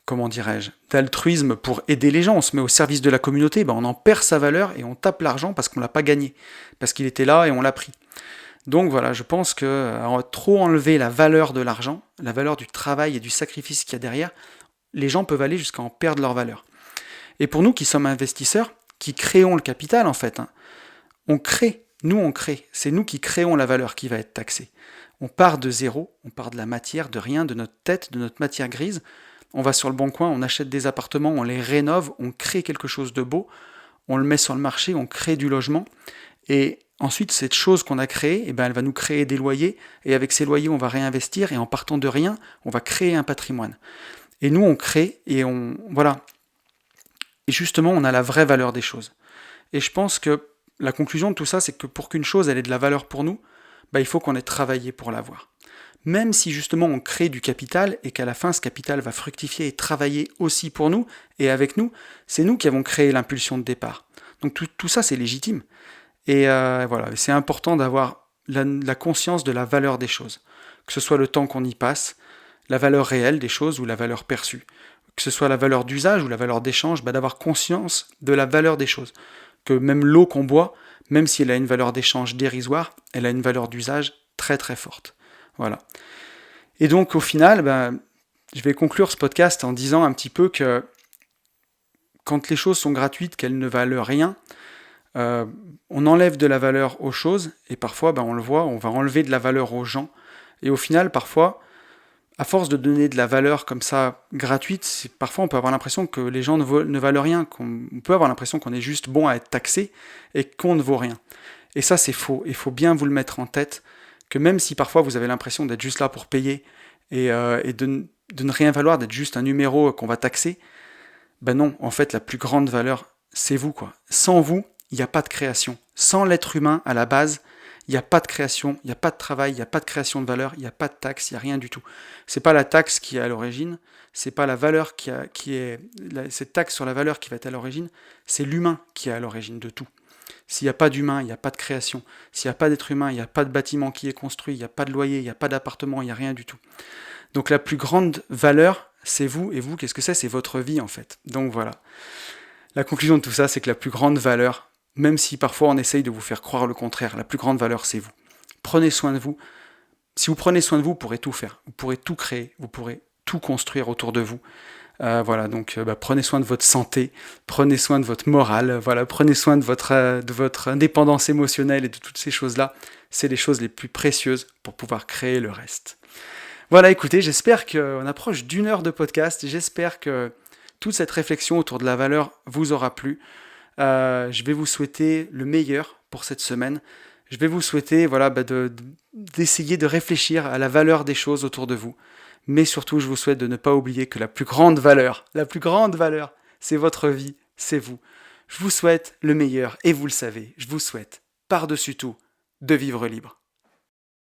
comment dirais-je, d'altruisme pour aider les gens. On se met au service de la communauté, on en perd sa valeur et on tape l'argent parce qu'on l'a pas gagné, parce qu'il était là et on l'a pris. Donc voilà, je pense que trop enlever la valeur de l'argent, la valeur du travail et du sacrifice qu'il y a derrière, les gens peuvent aller jusqu'à en perdre leur valeur. Et pour nous qui sommes investisseurs, qui créons le capital en fait, on crée, c'est nous qui créons la valeur qui va être taxée. On part de zéro, on part de la matière, de rien, de notre tête, de notre matière grise, on va sur le bon coin, on achète des appartements, on les rénove, on crée quelque chose de beau, on le met sur le marché, on crée du logement, et ensuite cette chose qu'on a créée, elle va nous créer des loyers, et avec ces loyers on va réinvestir, et en partant de rien, on va créer un patrimoine. Et nous on crée, et voilà. Et justement, on a la vraie valeur des choses. Et je pense que la conclusion de tout ça, c'est que pour qu'une chose elle ait de la valeur pour nous, il faut qu'on ait travaillé pour l'avoir. Même si justement on crée du capital et qu'à la fin ce capital va fructifier et travailler aussi pour nous et avec nous, c'est nous qui avons créé l'impulsion de départ. Donc tout ça c'est légitime. Et voilà, c'est important d'avoir la conscience de la valeur des choses. Que ce soit le temps qu'on y passe, la valeur réelle des choses ou la valeur perçue. Que ce soit la valeur d'usage ou la valeur d'échange, d'avoir conscience de la valeur des choses. Que même l'eau qu'on boit, même si elle a une valeur d'échange dérisoire, elle a une valeur d'usage très très forte. Voilà. Et donc au final, je vais conclure ce podcast en disant un petit peu que quand les choses sont gratuites, qu'elles ne valent rien, on enlève de la valeur aux choses, et parfois, on le voit, on va enlever de la valeur aux gens. Et au final, parfois, à force de donner de la valeur comme ça, gratuite, parfois on peut avoir l'impression que les gens ne valent rien, on peut avoir l'impression qu'on est juste bon à être taxé, et qu'on ne vaut rien. Et ça c'est faux, il faut bien vous le mettre en tête, que même si parfois vous avez l'impression d'être juste là pour payer, et de ne rien valoir, d'être juste un numéro qu'on va taxer, non, en fait la plus grande valeur, c'est vous, quoi. Sans vous, il n'y a pas de création. Sans l'être humain, à la base, il n'y a pas de création, il n'y a pas de travail, il n'y a pas de création de valeur, il n'y a pas de taxe, il n'y a rien du tout. C'est pas la taxe qui est à l'origine, c'est pas la valeur cette taxe sur la valeur qui va être à l'origine, c'est l'humain qui est à l'origine de tout. S'il n'y a pas d'humain, il n'y a pas de création. S'il n'y a pas d'être humain, il n'y a pas de bâtiment qui est construit, il n'y a pas de loyer, il n'y a pas d'appartement, il n'y a rien du tout. Donc la plus grande valeur, c'est vous, et vous, qu'est-ce que c'est ? C'est votre vie en fait. Donc voilà. La conclusion de tout ça, c'est que la plus grande valeur, même si parfois on essaye de vous faire croire le contraire, la plus grande valeur, c'est vous. Prenez soin de vous. Si vous prenez soin de vous, vous pourrez tout faire. Vous pourrez tout créer, vous pourrez tout construire autour de vous. Voilà, donc prenez soin de votre santé, prenez soin de votre morale, prenez soin de votre indépendance émotionnelle et de toutes ces choses-là. C'est les choses les plus précieuses pour pouvoir créer le reste. Voilà, écoutez, j'espère qu'on approche d'1 heure de podcast. J'espère que toute cette réflexion autour de la valeur vous aura plu. Je vais vous souhaiter le meilleur pour cette semaine. Je vais vous souhaiter d'essayer de réfléchir à la valeur des choses autour de vous. Mais surtout, je vous souhaite de ne pas oublier que la plus grande valeur, c'est votre vie, c'est vous. Je vous souhaite le meilleur et vous le savez, je vous souhaite, par-dessus tout, de vivre libre.